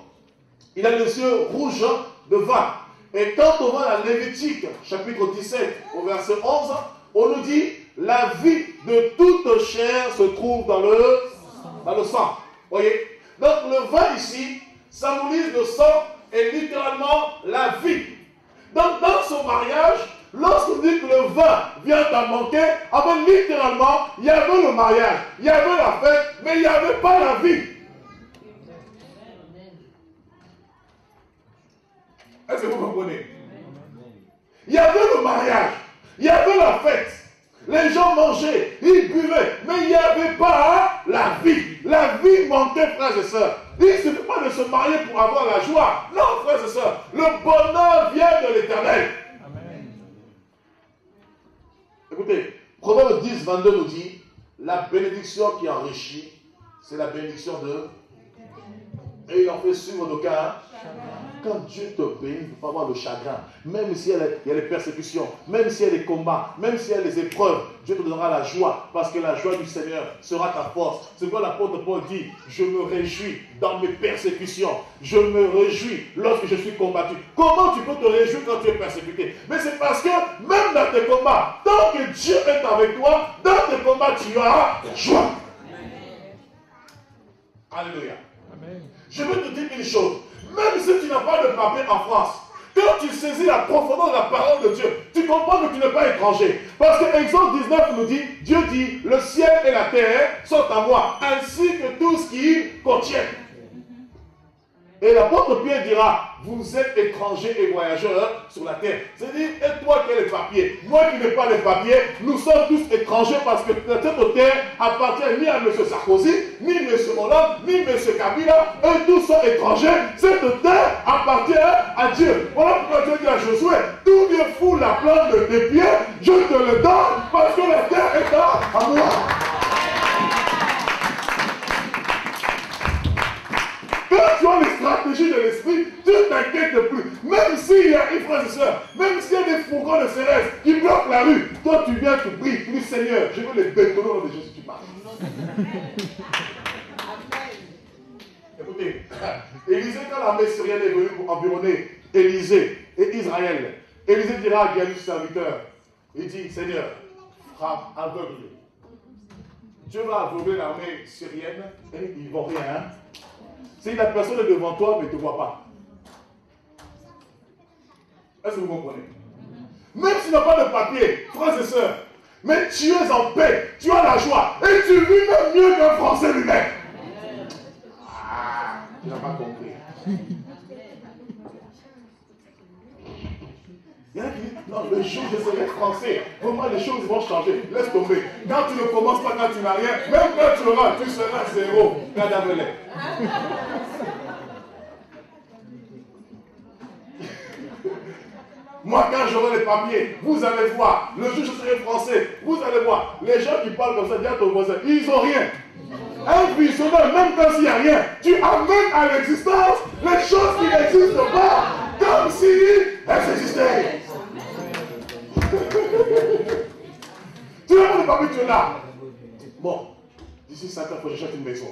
il a les yeux rouges de vin. Et quand on va à Lévitique, chapitre 17, au verset 11, on nous dit, la vie de toute chair se trouve dans le sang. Voyez? Donc le vin ici symbolise le sang et littéralement la vie. Donc dans son mariage, lorsqu'on dit que le vin vient à manquer, avant littéralement, il y avait le mariage, il y avait la fête, mais il n'y avait pas la vie. Est-ce que vous comprenez? Il y avait le mariage, il y avait la fête, les gens mangeaient, ils buvaient, mais il n'y avait pas la vie. La vie manquait, frères et sœurs. Il ne suffit pas de se marier pour avoir la joie. Non, frères et sœurs, le bonheur vient de l'Éternel. Écoutez, Proverbe 10, 22 nous dit, la bénédiction qui enrichit, c'est la bénédiction de... Et il en fait suivre nos cas. Quand Dieu te bénit, il ne faut pas avoir le chagrin. Même s'il y a les persécutions, même s'il y a les combats, même s'il y a les épreuves, Dieu te donnera la joie, parce que la joie du Seigneur sera ta force. C'est quoi l'apôtre Paul dit, je me réjouis dans mes persécutions. Je me réjouis lorsque je suis combattu. Comment tu peux te réjouir quand tu es persécuté? Mais c'est parce que même dans tes combats, tant que Dieu est avec toi, dans tes combats, tu auras joie. Alléluia. Amen. Je veux te dire une chose. Même si tu n'as pas de papier en France, quand tu saisis la profondeur de la parole de Dieu, tu comprends que tu n'es pas étranger. Parce que Exode 19 nous dit, Dieu dit, le ciel et la terre sont à moi, ainsi que tout ce qui contient. Et l'apôtre Pierre dira, vous êtes étrangers et voyageurs sur la terre. C'est-à-dire, et toi qui as les papiers, moi qui n'ai pas les papiers, nous sommes tous étrangers parce que cette terre appartient ni à M. Sarkozy, ni M. Hollande, ni M. Kabila. Eux tous sont étrangers. Cette terre appartient à Dieu. Voilà pourquoi Dieu dit à Josué, tout Dieu fout la plante de tes pieds, je te le donne parce que la terre est à moi. Quand tu as les stratégies de l'esprit, tu ne t'inquiètes plus. Même s'il y a une frère et soeur, même s'il y a des fourgons de Cérès qui bloquent la rue, toi tu viens, tu pries, tu dis Seigneur, je veux les bétonner dans les Jésus, tu parles. Écoutez, Élisée, quand l'armée syrienne est venue pour environner Élisée et Israël, Élisée dira à Galius, serviteur, il dit Seigneur, frappe, aveugle. Dieu va aveugler l'armée syrienne et ils ne vont rien. Hein? Si la personne est devant toi, mais ne te voit pas. Est-ce que vous comprenez? Même s'il n'a pas de papier, frères et sœurs, mais tu es en paix, tu as la joie, et tu vis même mieux qu'un Français lui-même. Ah, tu n'as pas compris. Il y en a qui disent, non, le jour où je serai français, vraiment les choses vont changer. Laisse tomber. Quand tu ne commences pas, quand tu n'as rien, même quand tu auras, tu seras zéro. Cadavre. Moi, quand j'aurai les papiers, vous allez voir. Le jour où je serai français, vous allez voir. Les gens qui parlent comme ça, dis à ton voisin, ils n'ont rien. Un visionnaire, même quand il n'y a rien, tu amènes à l'existence les choses qui n'existent pas, comme si elles existaient. Tu n'as pas de papier, tu es là. Bon, d'ici 5 ans, il faut que j'achète une maison.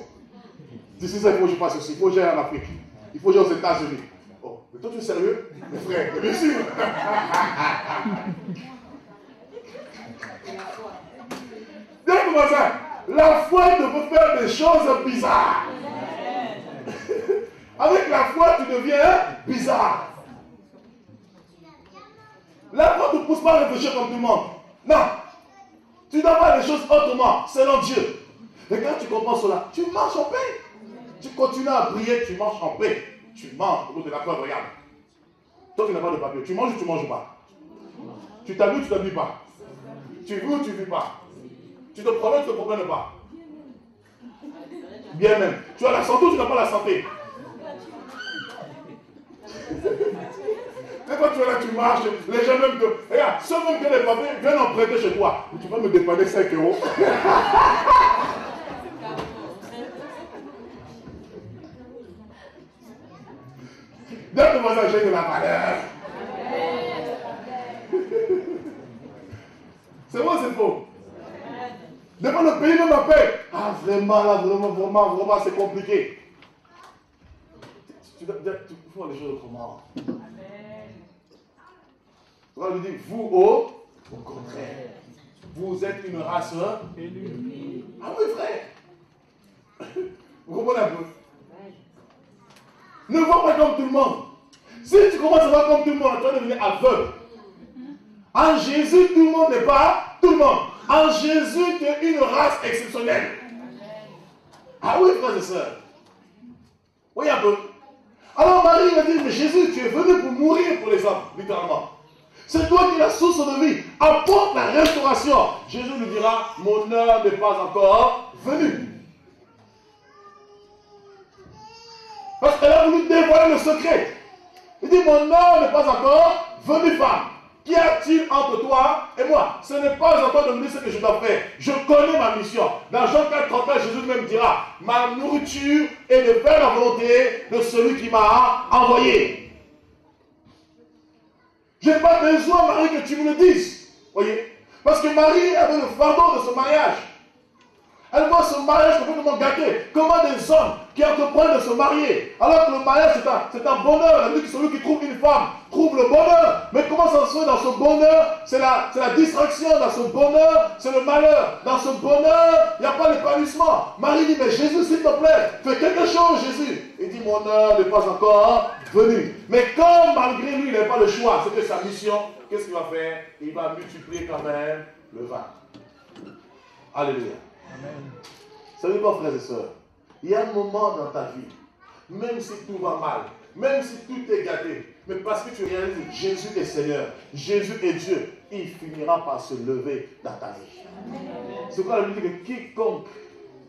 D'ici ça, il faut que je passe aussi. Il faut que j'aille en Afrique. Il faut que j'aille aux États-Unis. Oh, mais toi, tu es sérieux? Mes frères, bien sûr. Dis-moi ça. La foi te peut faire des choses bizarres. Avec la foi, tu deviens bizarre. La foi ne te pousse pas à réfléchir comme tout le monde. Non. Tu dois faire les choses autrement, selon Dieu. Et quand tu comprends cela, tu marches en paix. Tu continues à prier, tu marches en paix. Tu manges, pour de la preuve, regarde. Toi, tu n'as pas de papier. Tu manges ou tu ne manges pas? Tu t'habilles ou tu ne t'habilles pas? Tu vis ou tu ne vis pas? Tu te promènes ou tu ne te promènes pas? Bien même. Tu as la santé ou tu n'as pas la santé? Et quand tu es là, tu marches, les gens même te... Regarde, ceux même qui ont les papiers viennent en prêter chez toi. Tu vas me dépanner 5 €. Dès que vous j'ai de la valeur. C'est moi, c'est faux. Devant le pays même appelle. Ah, vraiment, là, vraiment, c'est compliqué. Tu faut faire les choses autrement. Tu vas lui dire, vous, au contraire, vous êtes une race élue. Ah oui, frère. Vous comprenez un peu? Ne vois pas comme tout le monde. Si tu commences à voir comme tout le monde, tu vas devenir aveugle. En Jésus, tout le monde n'est pas tout le monde. En Jésus, tu es une race exceptionnelle. Ah oui, frères et sœurs. Oui, un peu. Alors Marie va dire, mais Jésus, tu es venu pour mourir pour les hommes, littéralement. C'est toi qui es la source de vie. Apporte la restauration. Jésus lui dira, mon heure n'est pas encore venue. Parce qu'elle a voulu dévoiler le secret. Il dit, mon heure n'est pas encore venue, femme. Qu'y a-t-il entre toi et moi? Ce n'est pas à toi de me dire ce que je dois faire. Je connais ma mission. Dans Jean 4, 31, Jésus même dira, ma nourriture est de faire la volonté de celui qui m'a envoyé. Je n'ai pas besoin, Marie, que tu me le dises. Voyez? Parce que Marie avait le fardeau de ce mariage. Elle voit ce mariage complètement gâté. Comment des hommes qui entreprennent de se marier, alors que le mariage c'est un bonheur. Elle dit que celui qui trouve une femme trouve le bonheur. Mais comment ça se fait dans ce bonheur? C'est la distraction. Dans ce bonheur, c'est le malheur. Dans ce bonheur, il n'y a pas l'épanouissement. Marie dit, mais Jésus, s'il te plaît, fais quelque chose, Jésus. Il dit, mon heure n'est pas encore venue. Mais comme malgré lui, il n'a pas le choix, c'était sa mission, qu'est-ce qu'il va faire? Il va multiplier quand même le vin. Alléluia. Amen. Vous savez quoi, frères et sœurs? Il y a un moment dans ta vie, même si tout va mal, même si tout est gâté, mais parce que tu réalises que Jésus est Seigneur, Jésus est Dieu, il finira par se lever dans ta vie. C'est pourquoi la Bible dit que quiconque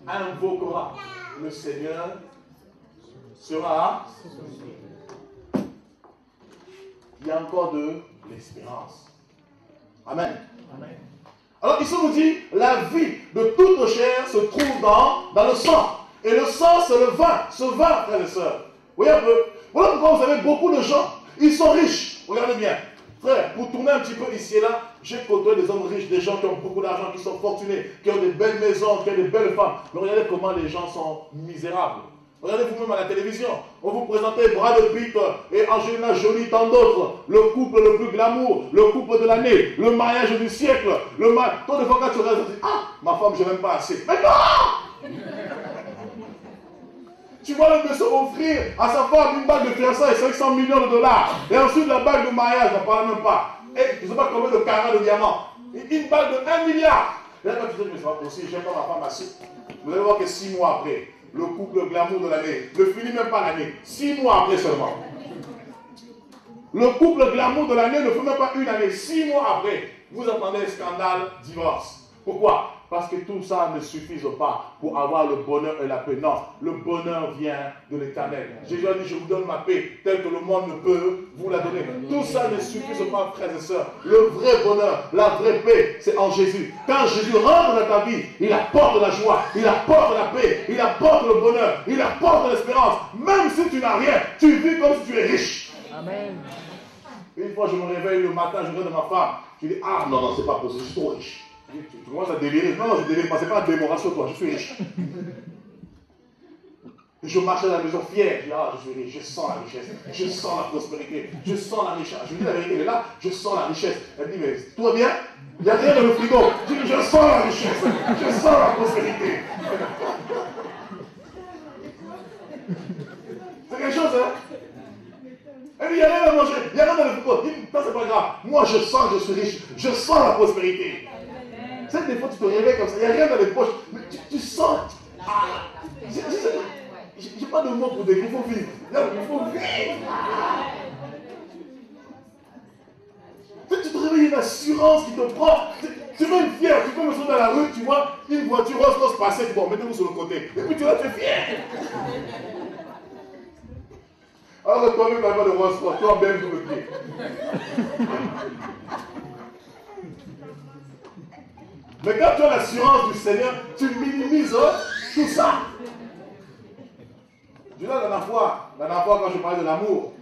invoquera le Seigneur sera. Il y a encore de l'espérance. Amen. Amen. Alors ici on nous dit, la vie de toute chair se trouve dans le sang. Et le sang, c'est le vin. Ce vin, frères et sœurs. Vous voyez un peu? Voilà pourquoi vous avez beaucoup de gens. Ils sont riches. Regardez bien. Frère, pour tourner un petit peu ici et là, j'ai côtoyé des hommes riches, des gens qui ont beaucoup d'argent, qui sont fortunés, qui ont des belles maisons, qui ont des belles femmes. Mais regardez comment les gens sont misérables. Regardez vous-même à la télévision. On vous présentait Brad Pitt et Angelina Jolie, tant d'autres. Le couple le plus glamour, le couple de l'année, le mariage du siècle. Toi, des fois, quand tu regardes, tu dis, ah, ma femme, je n'aime pas assez. Mais non! Tu vois le monsieur offrir à sa femme une bague de fiançailles, 500 millions de dollars. Et ensuite, la bague de mariage, on ne parle même pas. Et je ne sais pas combien de carats de diamants. Une bague de 1 milliard. Et là, quand tu dis, mais c'est pas possible, j'aime pas ma femme assez. Vous allez voir que 6 mois après, le couple glamour de l'année ne finit même pas l'année. 6 mois après seulement. Le couple glamour de l'année ne fait même pas une année. 6 mois après, vous entendez scandale, divorce. Pourquoi? Parce que tout ça ne suffit pas pour avoir le bonheur et la paix. Non, le bonheur vient de l'Éternel. Jésus a dit, je vous donne ma paix, telle que le monde ne peut vous la donner. Tout ça ne suffit pas, frères et sœurs. Le vrai bonheur, la vraie paix, c'est en Jésus. Quand Jésus rentre dans ta vie, il apporte la joie, il apporte la paix, il apporte le bonheur, il apporte l'espérance. Même si tu n'as rien, tu vis comme si tu es riche. Amen. Une fois, je me réveille le matin, je regarde ma femme, je dis, ah non, c'est pas possible, je suis trop riche. Tu commences à délirer. Non, je ne délire pas, ce n'est pas un démon, rassure-toi, je suis riche. Je marche à la maison fier, je dis, ah, je suis riche, je sens la richesse, je sens la prospérité, je sens la richesse. Je lui dis la vérité, elle est là, je sens la richesse. Elle dit, mais tout va bien? Il n'y a rien dans le frigo. Je dis, je sens la richesse, je sens la prospérité. C'est quelque chose, hein? Elle dit, il n'y a rien à manger, il n'y a rien dans le frigo. Il dit, ça, c'est pas grave. Moi, je sens que je suis riche, je sens la prospérité. Tu sais, des fois, tu te réveilles comme ça, il n'y a rien dans les poches, mais tu sens. Ah, j'ai pas de mots pour dire qu'il faut vivre. Il faut vivre. Tu te réveilles, une assurance qui te prend. Tu es même fier. Tu peux me sauter dans la rue, tu vois une voiture rose passer, bon, mettez-vous sur le côté. Et puis tu es fier. Alors toi-même, tu n'as pas de rose, toi, même sur le pied. Mais quand tu as l'assurance du Seigneur, tu minimises tout ça. Je dis la dernière fois, quand je parlais de l'amour,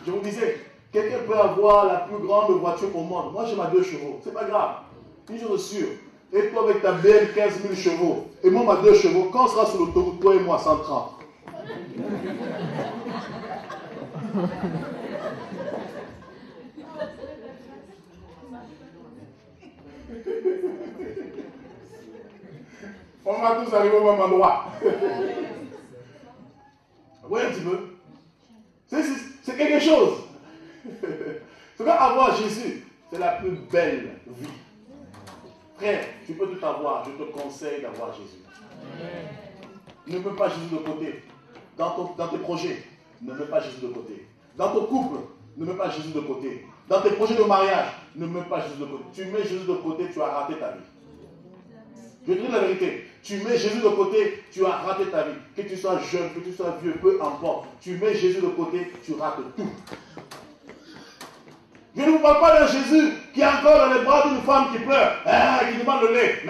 je vous disais, quelqu'un peut avoir la plus grande voiture au monde. Moi, j'ai ma 2 chevaux. C'est pas grave. Une chose sûre. Et toi, avec ta belle 15 000 chevaux, et moi, ma 2 chevaux, quand on sera sur l'autoroute, toi et moi, 130. On va tous arriver au même endroit. Oui, un petit peu. C'est quelque chose. C'est quand avoir Jésus, c'est la plus belle vie. Frère, tu peux tout avoir. Je te conseille d'avoir Jésus. Ne mets pas Jésus de côté. Dans tes projets, ne mets pas Jésus de côté. Dans ton couple, ne mets pas Jésus de côté. Dans tes projets de mariage, ne mets pas Jésus de côté. Tu mets Jésus de côté, tu as raté ta vie. Je te dis la vérité. Tu mets Jésus de côté, tu as raté ta vie. Que tu sois jeune, que tu sois vieux, peu importe. Tu mets Jésus de côté, tu rates tout. Je ne vous parle pas d'un Jésus qui est encore dans les bras d'une femme qui pleure, qui demande le lait.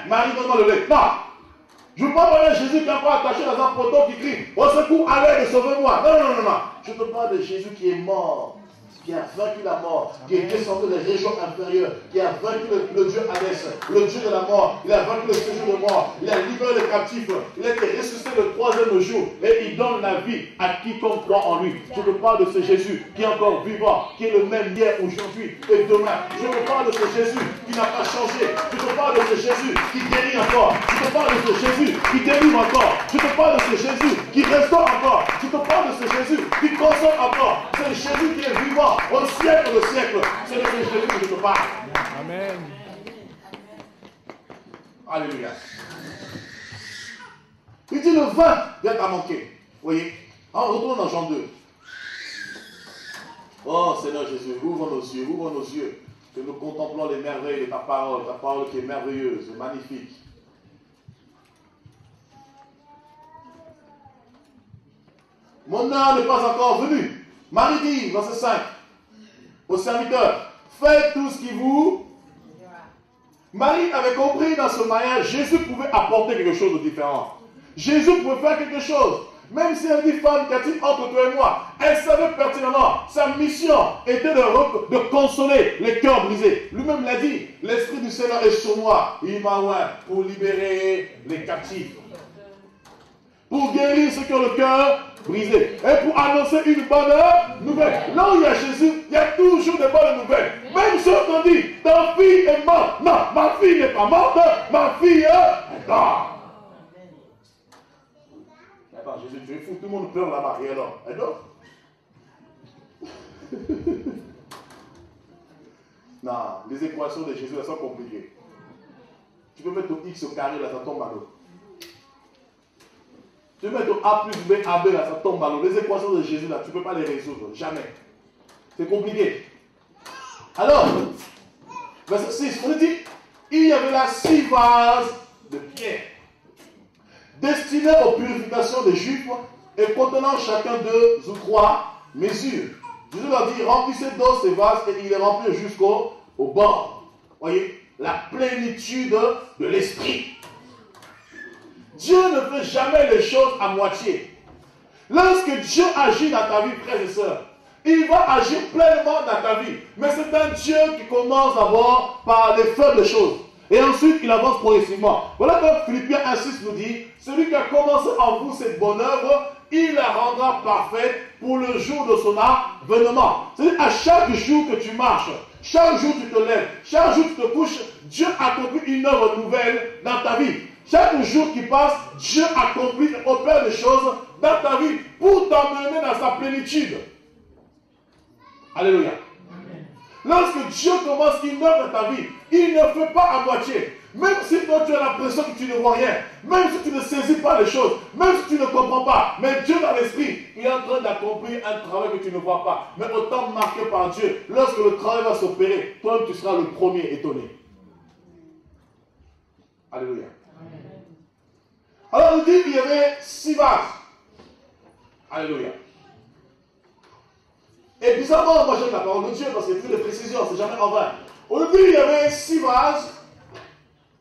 Marie, donne-moi le lait. Non. Je ne vous parle pas d'un Jésus qui est encore attaché dans un poteau qui crie, au secours, allez, sauvez-moi. Non. Je te parle de Jésus qui est mort, qui a vaincu la mort, qui est descendu des régions inférieures, qui a vaincu le Dieu Hadès, le Dieu de la mort. Il a vaincu le séjour de mort, il a libéré les captifs, il a été ressuscité le 3e jour et il donne la vie à quiconque croit en lui. Je te parle de ce Jésus qui est encore vivant, qui est le même hier, aujourd'hui et demain. Je te parle de ce Jésus qui n'a pas changé. Je te parle de ce Jésus qui guérit encore. Je te parle de ce Jésus qui délivre encore. Je te parle de ce Jésus qui restaure encore. Je te parle de ce Jésus qui console encore. C'est le Jésus qui est vivant au siècle de siècle. C'est de ce Jésus que je te parle. Amen. Alléluia. Il dit le vin vient à manquer. Voyez, retournons dans Jean 2. Oh Seigneur Jésus, ouvre nos yeux, que nous contemplons les merveilles de ta parole qui est merveilleuse, magnifique. Mon heure n'est pas encore venue. Marie dit, verset 5, aux serviteurs, faites tout ce qui vous... Marie avait compris dans ce mariage, Jésus pouvait apporter quelque chose de différent. Jésus pouvait faire quelque chose. Même si elle dit, femme, qu'y a-t-il entre toi et moi? Elle savait pertinemment, sa mission était de consoler les cœurs brisés. Lui-même l'a dit, l'Esprit du Seigneur est sur moi. Il m'a oint pour libérer les captifs. Pour guérir ceux qui ont le cœur brisé. Et pour annoncer une bonne nouvelle. Là où il y a Jésus, il y a toujours des bonnes nouvelles. Même ceux qui ont dit, ta fille est morte. Non, ma fille n'est pas morte, ma fille est morte. Attends, Jésus, tu es fou, tout le monde pleure là-bas. Et alors, elle dort. Non, les équations de Jésus, elles sont compliquées. Tu peux mettre ton X au carré, là, ça tombe à l'eau. Tu peux mettre ton A plus B, AB, là, ça tombe à l'eau. Les équations de Jésus, là, tu ne peux pas les résoudre. Jamais. C'est compliqué. Alors, verset 6, on dit, il y avait là 6 vases de pierre, destinés aux purifications des Juifs et contenant chacun 2 ou 3 mesures. Jésus leur dit, remplissez d'eau ces vases et il les remplit jusqu'au bord. Voyez, la plénitude de l'esprit. Dieu ne fait jamais les choses à moitié. Lorsque Dieu agit dans ta vie, frères et sœurs, il va agir pleinement dans ta vie. Mais c'est un Dieu qui commence d'abord par les faibles choses. Et ensuite, il avance progressivement. Voilà que Philippiens 1,6 nous dit, celui qui a commencé en vous cette bonne œuvre, il la rendra parfaite pour le jour de son avènement. C'est-à-dire, à chaque jour que tu marches, chaque jour que tu te lèves, chaque jour que tu te couches, Dieu accomplit une œuvre nouvelle dans ta vie. Chaque jour qui passe, Dieu accomplit et opère des choses dans ta vie pour t'emmener dans sa plénitude. Alléluia. Lorsque Dieu commence une œuvre dans ta vie, il ne fait pas à moitié. Même si toi tu as l'impression que tu ne vois rien, même si tu ne saisis pas les choses, même si tu ne comprends pas, mais Dieu dans l'esprit, il est en train d'accomplir un travail que tu ne vois pas. Mais au temps marqué par Dieu, lorsque le travail va s'opérer, toi-même tu seras le premier étonné. Alléluia. Alors on dit qu'il y avait 6 vases. Alléluia. Et bizarrement, moi j'aime la parole de Dieu parce qu'il y a plus de précision, c'est jamais en vain. On dit qu'il y avait 6 vases.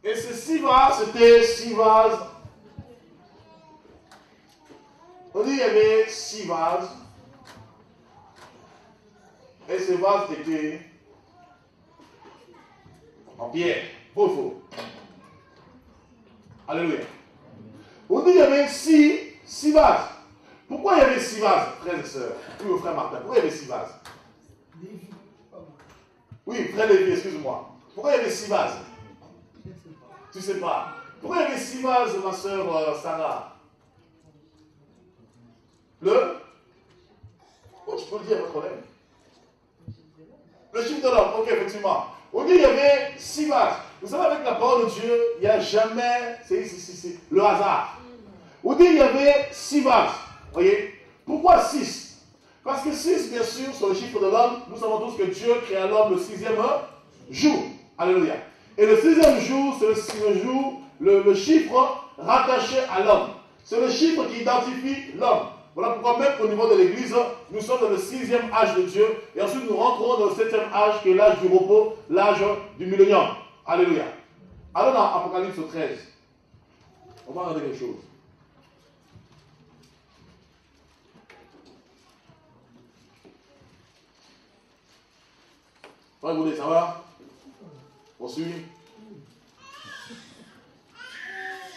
Et ces 6 vases, c'était 6 vases. On dit qu'il y avait 6 vases. Et ces vases étaient en pierre. Faux, faux. Alléluia. On dit qu'il y avait 6 vases. Pourquoi il y avait 6 vases, frères et sœurs? Oui, mon frère Martin, pourquoi il y avait 6 vases? Oui, frère Lévi, excuse-moi. Pourquoi il y avait 6 vases? Tu ne sais pas. Pourquoi il y avait 6 vases, ma sœur Sarah? Oh, tu peux le dire, pas de problème. Le chiffre de l'homme, ok, effectivement. On dit qu'il y avait 6 vases. Vous savez, avec la parole de Dieu, il n'y a jamais. C'est le hasard. On dit qu'il y avait 6 vases. Voyez? Pourquoi 6? Parce que 6, bien sûr, sur le chiffre de l'homme, nous savons tous que Dieu créa l'homme le 6e jour. Alléluia. Et le 6e jour, c'est le chiffre rattaché à l'homme. C'est le chiffre qui identifie l'homme. Voilà pourquoi même au niveau de l'Église, nous sommes dans le 6e âge de Dieu. Et ensuite, nous rentrons dans le 7e âge, qui est l'âge du repos, l'âge du millénium. Alléluia. Alors dans Apocalypse 13, on va regarder quelque chose. Ouais, vous ça va? On suit.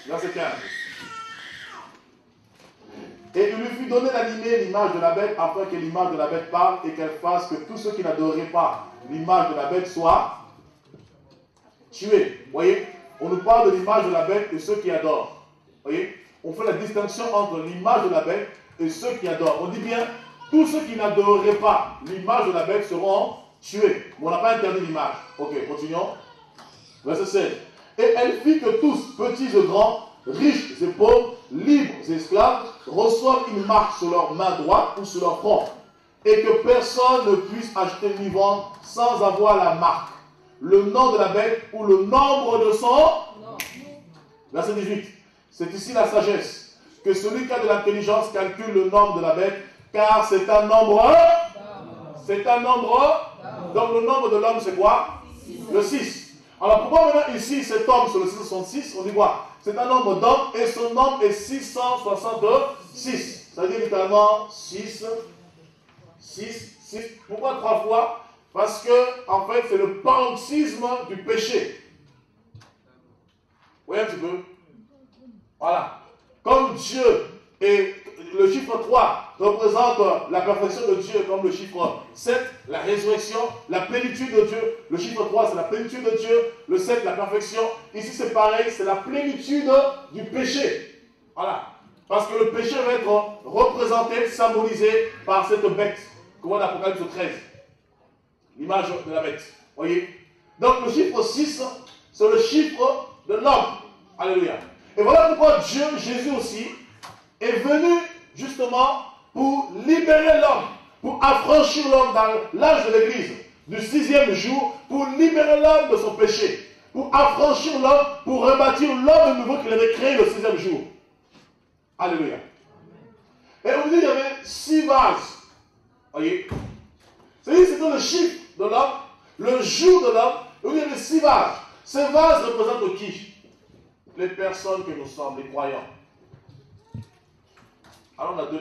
Verset 15. Et il lui fut donné d'animer l'image de la bête afin que l'image de la bête parle et qu'elle fasse que tous ceux qui n'adoraient pas l'image de la bête soient tués. Vous voyez? On nous parle de l'image de la bête et ceux qui adorent. Vous voyez? On fait la distinction entre l'image de la bête et ceux qui adorent. On dit bien, tous ceux qui n'adoreraient pas l'image de la bête seront tués. On n'a pas interdit l'image. Ok, continuons. Verset 16. Et elle fit que tous, petits et grands, riches et pauvres, libres et esclaves, reçoivent une marque sur leur main droite ou sur leur front, et que personne ne puisse acheter ni vendre sans avoir la marque, le nom de la bête ou le nombre de son. Verset 18. C'est ici la sagesse, que celui qui a de l'intelligence calcule le nombre de la bête, car c'est un nombre. C'est un nombre. Donc le nombre de l'homme, c'est quoi? Le 6. Alors pourquoi maintenant ici cet homme sur le 666, on dit quoi? C'est un nombre d'hommes et son nombre est 666. Ça veut dire littéralement 6, 6, 6. Pourquoi 3 fois? Parce que en fait c'est le paroxysme du péché. Vous voyez un petit peu? Voilà. Comme Dieu et le chiffre 3 représente la perfection de Dieu, comme le chiffre 7, la résurrection, la plénitude de Dieu. Le chiffre 3, c'est la plénitude de Dieu. Le 7, la perfection. Ici, c'est pareil, c'est la plénitude du péché. Voilà. Parce que le péché va être représenté, symbolisé par cette bête, qu'on voit dans l'Apocalypse 13. L'image de la bête. Voyez? Donc, le chiffre 6, c'est le chiffre de l'homme. Alléluia. Et voilà pourquoi Dieu, Jésus aussi, est venu justement pour libérer l'homme, pour affranchir l'homme dans l'âge de l'Église, du 6e jour, pour libérer l'homme de son péché, pour affranchir l'homme, pour rebâtir l'homme nouveau qu'il avait créé le 6e jour. Alléluia. Et on dit qu'il y avait 6 vases. Voyez? C'est-à-dire que c'était le chiffre de l'homme, le jour de l'homme, et on dit qu'il y avait 6 vases. Ces vases représentent qui? Les personnes que nous sommes, les croyants. Alors on a 2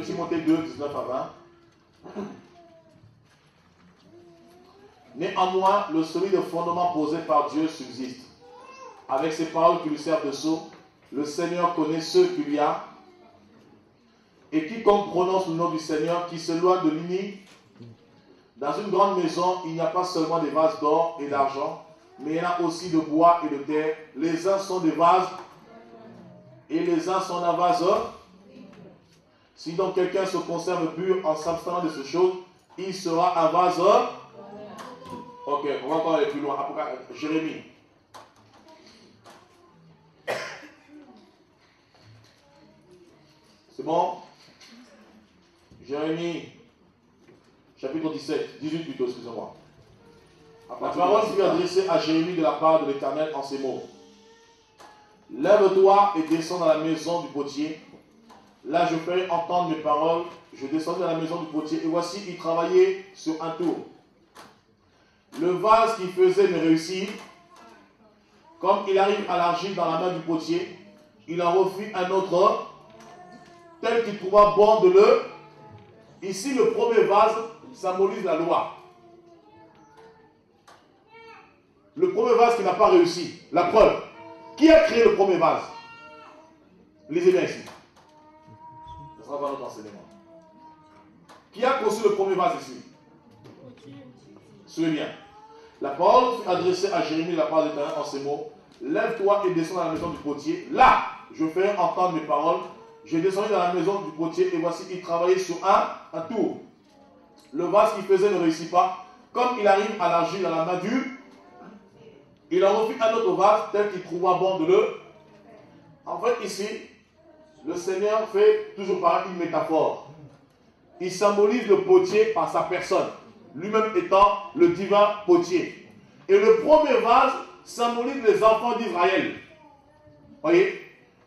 Timothée 2, 19 à 20. Néanmoins, le solide fondement posé par Dieu subsiste. Avec ces paroles qui lui servent de sceau, le Seigneur connaît ceux qu'il y a. Et quiconque prononce le nom du Seigneur, qui s'éloigne de l'inique, dans une grande maison, il n'y a pas seulement des vases d'or et d'argent, mais il y en a aussi de bois et de terre. Les uns sont des vases et les uns sont un vase. Si donc quelqu'un se conserve pur en s'abstenant de ces choses, il sera un vase. Ok, on va encore aller plus loin. Jérémie. C'est bon? Jérémie, chapitre 17, 18 plutôt, excusez-moi. La parole fut adressée à Jérémie de la part de l'Éternel en ces mots. Lève-toi et descends dans la maison du potier. Là, je ferai entendre mes paroles. Je descendis dans la maison du potier, et voici, il travaillait sur un tour. Le vase qu'il faisait ne réussit. Comme il arrive à l'argile dans la main du potier, il en refit un autre, tel qu'il trouva bon de le. Ici, le premier vase symbolise la loi. Le premier vase qui n'a pas réussi. La preuve. Qui a créé le premier vase? Lisez bien ici. Ce sera pas notre enseignement. Qui a conçu le premier vase ici? Suivez bien. La parole fut adressée à Jérémie de la part de l'Éternel en ces mots. Lève-toi et descends dans la maison du potier. Là, je ferai entendre mes paroles. J'ai descendu dans la maison du potier, et voici, il travaillait sur un tour. Le vase qu'il faisait ne réussit pas. Comme il arrive à l'argile dans la main du, il en refit un autre vase, tel qu'il trouva bon de le. En fait, ici, le Seigneur fait toujours pareil une métaphore. Il symbolise le potier par sa personne, lui-même étant le divin potier. Et le premier vase symbolise les enfants d'Israël. Voyez?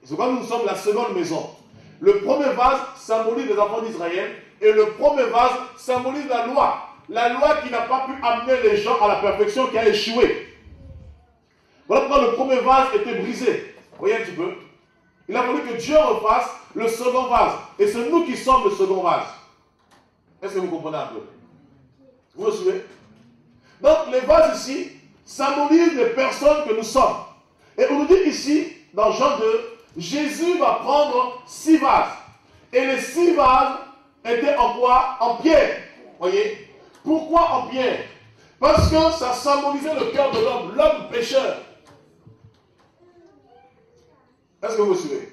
C'est comme nous sommes la seconde maison. Le premier vase symbolise les enfants d'Israël et le premier vase symbolise la loi. La loi qui n'a pas pu amener les gens à la perfection, qui a échoué. Voilà pourquoi le premier vase était brisé. Voyez un petit peu. Il a fallu que Dieu refasse le second vase. Et c'est nous qui sommes le second vase. Est-ce que vous comprenez un peu? Vous me suivez? Donc les vases ici symbolisent les personnes que nous sommes. Et on nous dit ici, dans Jean 2, Jésus va prendre 6 vases. Et les 6 vases étaient en quoi? En pierre. Voyez? Pourquoi en pierre? Parce que ça symbolisait le cœur de l'homme, l'homme pécheur. Est-ce que vous me suivez?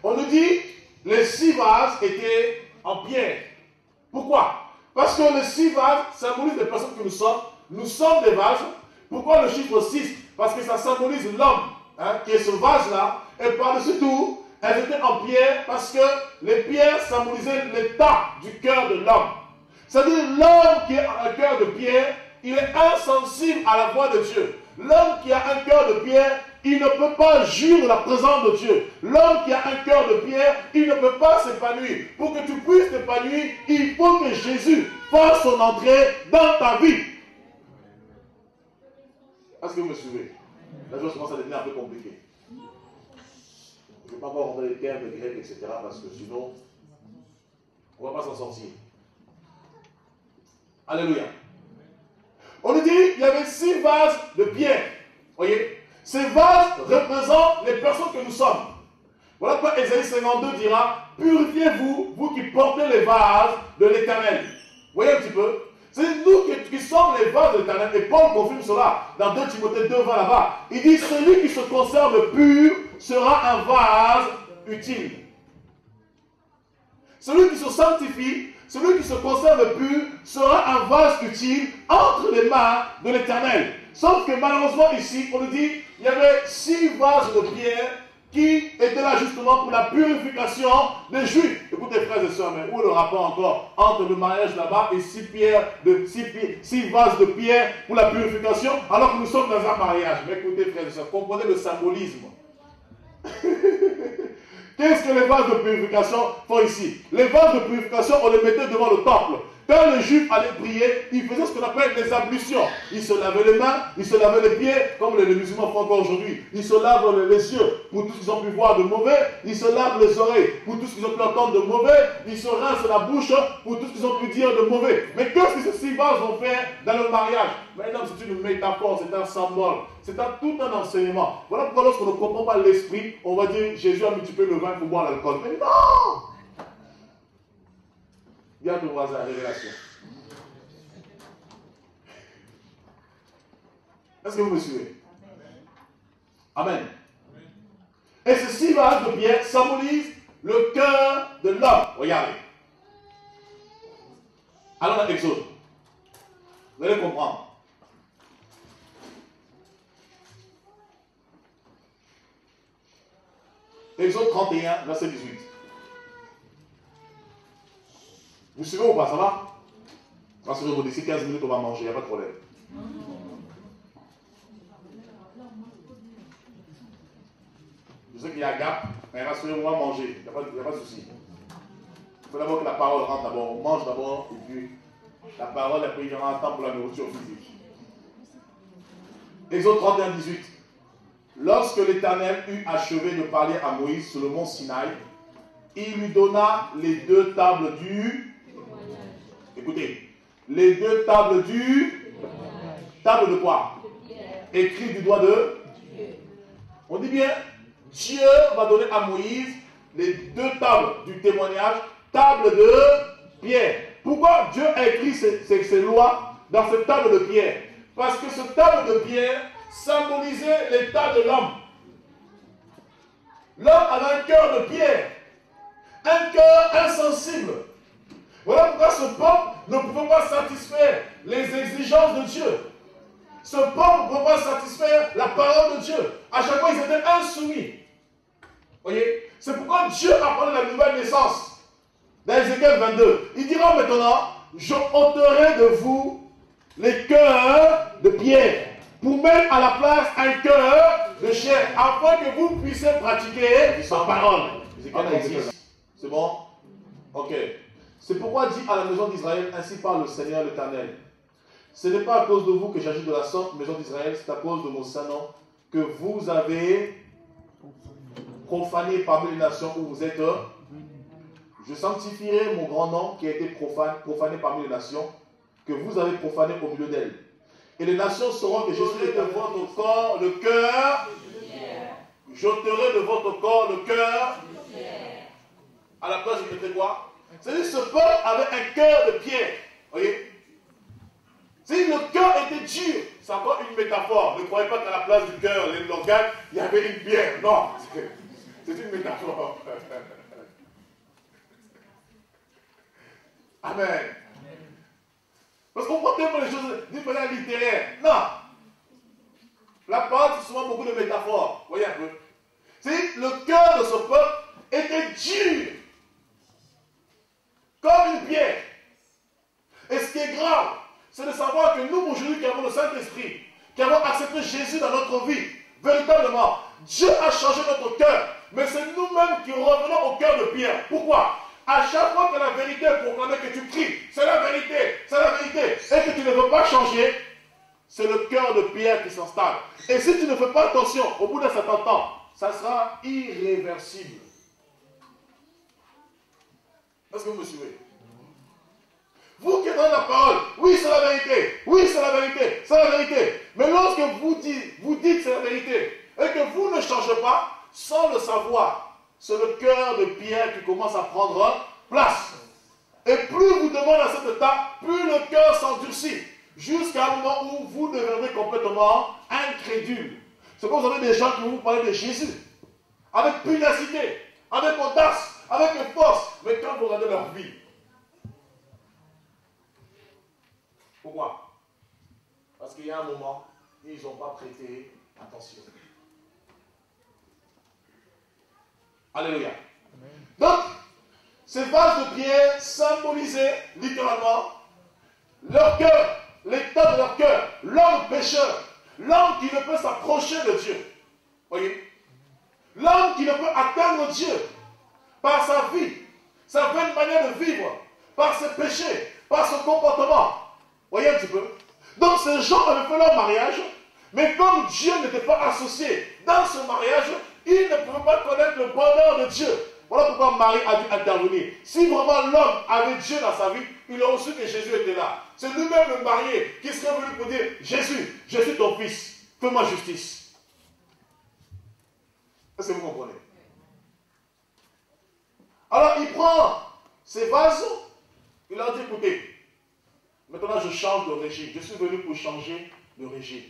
On nous dit les 6 vases étaient en pierre. Pourquoi? Parce que les 6 vases symbolisent les personnes que nous sommes. Nous sommes des vases. Pourquoi le chiffre 6? Parce que ça symbolise l'homme, qui est ce vase-là. Et par-dessus tout, elles étaient en pierre parce que les pierres symbolisaient l'état du cœur de l'homme. C'est-à-dire l'homme qui a un cœur de pierre, il est insensible à la voix de Dieu. L'homme qui a un cœur de pierre, il ne peut pas jouir de la présence de Dieu. L'homme qui a un cœur de pierre, il ne peut pas s'épanouir. Pour que tu puisses t'épanouir, il faut que Jésus fasse son entrée dans ta vie. Est-ce que vous me suivez? La chose commence à devenir un peu compliquée. Je ne vais pas encore rentrer les termes de grec, etc. parce que sinon, on ne va pas s'en sortir. Alléluia. On nous dit qu'il y avait 6 vases de pierre. Voyez? Ces vases représentent les personnes que nous sommes. Voilà pourquoi Ésaïe 52 dira, purifiez-vous, vous qui portez les vases de l'Éternel. Vous voyez un petit peu? C'est nous qui sommes les vases de l'Éternel. Et Paul confirme cela dans 2 Timothée 2, 20 là-bas. Il dit, celui qui se conserve pur sera un vase utile. Celui qui se sanctifie, celui qui se conserve pur sera un vase utile entre les mains de l'Éternel. Sauf que malheureusement ici, on nous dit, il y avait 6 vases de pierre qui étaient là justement pour la purification des Juifs. Écoutez frères et sœurs, mais où est le rapport encore entre le mariage là-bas et 6 vases de pierre pour la purification alors que nous sommes dans un mariage? Mais écoutez frères et sœurs, comprenez le symbolisme. Qu'est-ce que les vases de purification font ici? Les vases de purification, on les mettait devant le temple. Quand les Juifs allaient prier, ils faisaient ce qu'on appelle des ablutions. Ils se lavaient les mains, ils se lavaient les pieds, comme les musulmans font encore aujourd'hui. Ils se lavent les yeux pour tout ce qu'ils ont pu voir de mauvais. Ils se lavent les oreilles pour tout ce qu'ils ont pu entendre de mauvais. Ils se rincent la bouche pour tout ce qu'ils ont pu dire de mauvais. Mais qu'est-ce que ces 6 vases ont fait dans le mariage? Maintenant, c'est une métaphore, c'est un symbole, c'est tout un enseignement. Voilà pourquoi lorsqu'on ne comprend pas l'esprit, on va dire Jésus a multiplié le vin pour boire l'alcool. Mais non! Viens ton voisin, révélation. Est-ce que vous me suivez? Amen. Et ces 6 vases de pierre symbolisent le cœur de l'homme. Regardez. Allons dans l'Exode. Vous allez comprendre. Exode 31, verset 18. Vous suivez ou pas? Ça va? Rassurez-vous, d'ici 15 minutes, on va manger, il n'y a pas de problème. Je sais qu'il y a un gap, mais rassurez-vous, on va manger, il n'y a pas de souci. Il faut d'abord que la parole rentre d'abord. On mange d'abord, et puis la parole, après il y aura un temps pour la nourriture physique. Exode 31, 18. Lorsque l'Éternel eut achevé de parler à Moïse sur le mont Sinaï, il lui donna les 2 tables du... Écoutez, les 2 tables du... Table de quoi? Écrit du doigt de... On dit bien, Dieu va donner à Moïse les 2 tables du témoignage, table de pierre. Pourquoi Dieu a écrit ces lois dans cette table de pierre? Parce que cette table de pierre symbolisait l'état de l'homme. L'homme avait un cœur de pierre, un cœur insensible. Voilà pourquoi ce peuple ne pouvait pas satisfaire les exigences de Dieu. Ce peuple ne pouvait pas satisfaire la parole de Dieu. À chaque fois, ils étaient insoumis. Voyez? C'est pourquoi Dieu a parlé de la nouvelle naissance. Dans Ézéchiel 22, il dira maintenant, je ôterai de vous les cœurs de pierre pour mettre à la place un cœur de chair, afin que vous puissiez pratiquer sa parole. C'est bon? Ok. C'est pourquoi dit à la maison d'Israël, ainsi parle le Seigneur l'Éternel. Ce n'est pas à cause de vous que j'agis de la sorte, maison d'Israël, c'est à cause de mon saint nom que vous avez profané parmi les nations où vous êtes. Je sanctifierai mon grand nom qui a été profané parmi les nations, que vous avez profané au milieu d'elles. Et les nations sauront que je serai de votre corps le cœur. J'ôterai de votre corps le cœur. À la place, je mettais quoi? C'est-à-dire que ce peuple avait un cœur de pierre. Voyez? C'est-à-dire que le cœur était dur. C'est encore une métaphore. Ne croyez pas qu'à la place du cœur, l'organe, il y avait une pierre. Non. C'est une métaphore. Amen. Parce qu'on prend tellement les choses d'une manière littéraire. Non. La parole, c'est souvent beaucoup de métaphores. Voyez un peu. C'est le cœur de ce peuple était dur, comme une pierre. Et ce qui est grave, c'est de savoir que nous, aujourd'hui, qui avons le Saint-Esprit, qui avons accepté Jésus dans notre vie, véritablement, Dieu a changé notre cœur. Mais c'est nous-mêmes qui revenons au cœur de pierre. Pourquoi? À chaque fois que la vérité est proclamée, que tu cries, c'est la vérité, et que tu ne veux pas changer, c'est le cœur de pierre qui s'installe. Et si tu ne fais pas attention, au bout d'un certain temps, ça sera irréversible. Est-ce que vous me suivez? Vous qui êtes dans la parole, oui c'est la vérité, oui c'est la vérité, c'est la vérité. Mais lorsque vous dites c'est la vérité, et que vous ne changez pas, sans le savoir, c'est le cœur de pierre qui commence à prendre place. Et plus vous demandez à cet état, plus le cœur s'endurcit, jusqu'à un moment où vous devenez complètement incrédule. C'est pour vous avez des gens qui vont vous parler de Jésus, avec pugnacité, avec audace, avec force, mais quand vous regardez leur vie, pourquoi? Parce qu'il y a un moment, ils n'ont pas prêté attention. Alléluia. Donc, ces vases de pierre symbolisaient littéralement leur cœur, l'état de leur cœur, l'homme pécheur, l'homme qui ne peut s'approcher de Dieu. Voyez? L'homme qui ne peut atteindre Dieu par sa vie, sa vaine manière de vivre, par ses péchés, par son comportement. Voyez un petit peu? Donc ces gens avaient fait leur mariage, mais comme Dieu n'était pas associé dans ce mariage, ils ne pouvaient pas connaître le bonheur de Dieu. Voilà pourquoi Marie a dû intervenir. Si vraiment l'homme avait Dieu dans sa vie, il aurait su que Jésus était là. C'est lui-même le marié qui serait venu pour dire, Jésus, je suis ton fils, fais-moi justice. Est-ce que vous comprenez? Alors il prend ces vases, il leur dit, écoutez, maintenant je change de régime. Je suis venu pour changer de régime.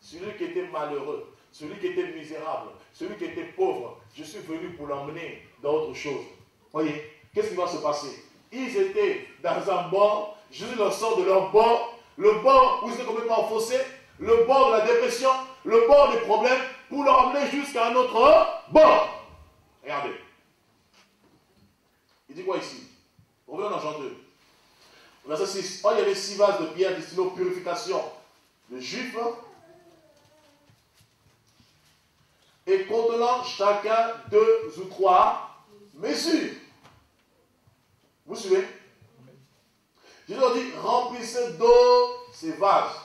Celui qui était malheureux, celui qui était misérable, celui qui était pauvre, je suis venu pour l'emmener dans autre chose. Voyez, qu'est-ce qui va se passer? Ils étaient dans un bord, Jésus leur sort de leur bord, le bord où ils étaient complètement enfoncés, le bord de la dépression, le bord des problèmes, pour l'emmener jusqu'à un autre bord. Regardez. Il dit quoi ici? Revenons dans Jean 2. Verset 6. Oh, il y avait 6 vases de pierre destinés aux purifications de Juifs et contenant chacun 2 ou 3 mesures. Vous suivez? Jésus leur dit, remplissez d'eau ces vases.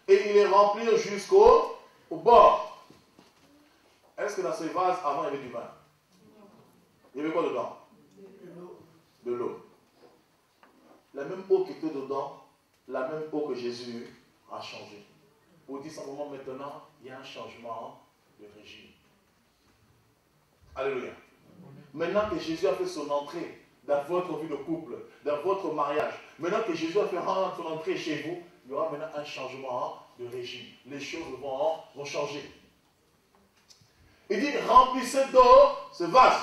Et ils les remplirent jusqu'au bord. Est-ce que dans ces vases, avant, il y avait du vin? Il y avait quoi dedans? De l'eau. La même eau qui était dedans, la même eau que Jésus a changé. Pour dire simplement maintenant, il y a un changement de régime. Alléluia. Maintenant que Jésus a fait son entrée dans votre vie de couple, dans votre mariage, maintenant que Jésus a fait son entrée chez vous, il y aura maintenant un changement de régime. Les choses vont changer. Il dit, remplissez d'eau ce vase.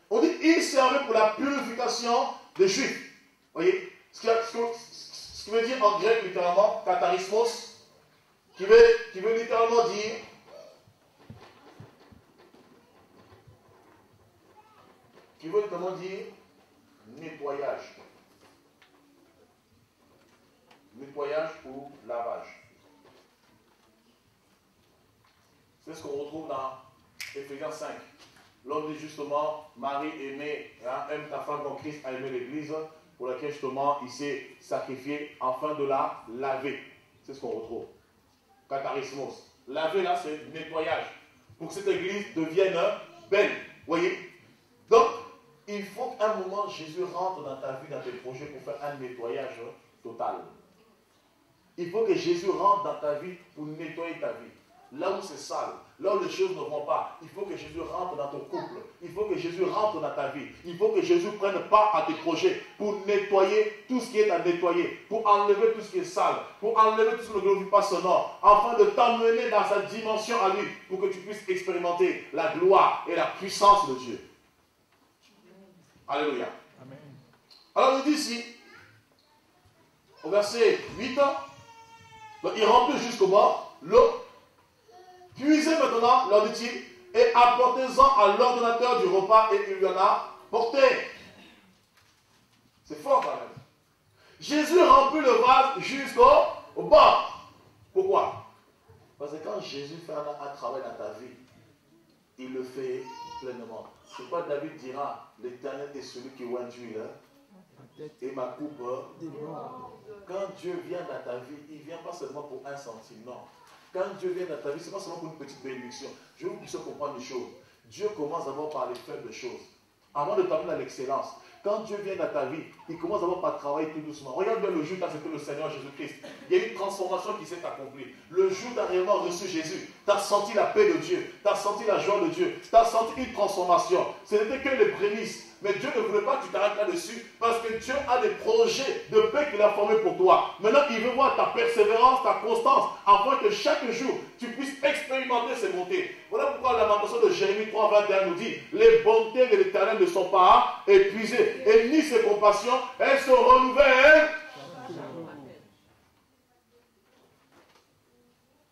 On dit, il servait pour la purification des Juifs. Voyez, ce qui veut dire en grec littéralement, katharismos, qui veut littéralement dire nettoyage. Nettoyage ou lavage. C'est ce qu'on retrouve dans Éphésiens 5. L'homme dit justement, Marie aimait, aime ta femme comme Christ a aimé l'Église, pour laquelle justement il s'est sacrifié afin de la laver. C'est ce qu'on retrouve. Katharismos. Laver là, c'est nettoyage. Pour que cette Église devienne belle. Voyez? Donc, il faut qu'à un moment Jésus rentre dans ta vie, dans tes projets pour faire un nettoyage total. Il faut que Jésus rentre dans ta vie pour nettoyer ta vie. Là où c'est sale, là où les choses ne vont pas, il faut que Jésus rentre dans ton couple. Il faut que Jésus rentre dans ta vie. Il faut que Jésus prenne part à tes projets pour nettoyer tout ce qui est à nettoyer, pour enlever tout ce qui est sale, pour enlever tout ce qui ne glorifie pas son nom, afin de t'emmener dans sa dimension à lui, pour que tu puisses expérimenter la gloire et la puissance de Dieu. Alléluia. Amen. Alors il dit ici, au verset 8, donc, il remplit jusqu'au bord l'eau. Puisez maintenant, leur dit-il, et apportez-en à l'ordonnateur du repas et il lui en a porté. C'est fort quand même. Jésus remplit le vase jusqu'au bord. Pourquoi? Parce que quand Jésus fait un travail dans ta vie, il le fait pleinement. C'est quoi David dira, l'Éternel est celui qui oint l'huile et ma coupe. Quand Dieu vient dans ta vie, il ne vient pas seulement pour un centime, non. Quand Dieu vient dans ta vie, ce n'est pas seulement pour une petite bénédiction. Je veux que vous puissiez comprendre une chose. Dieu commence d'abord par les faibles choses, avant de t'amener à l'excellence. Quand Dieu vient dans ta vie, il commence d'abord par travailler tout doucement. Regarde bien le jour où tu as accepté le Seigneur Jésus-Christ. Il y a eu une transformation qui s'est accomplie. Le jour où tu as réellement reçu Jésus, tu as senti la paix de Dieu, tu as senti la joie de Dieu, tu as senti une transformation. Ce n'était que les prémices. Mais Dieu ne voulait pas que tu t'arrêtes là-dessus parce que Dieu a des projets de paix qu'il a formés pour toi. Maintenant, il veut voir ta persévérance, ta constance, afin que chaque jour, tu puisses expérimenter ses bontés. Voilà pourquoi la lamentation de Jérémie 3:21 nous dit « Les bontés de l'Éternel ne sont pas épuisées, et ni ses compassions, elles se renouvellent. »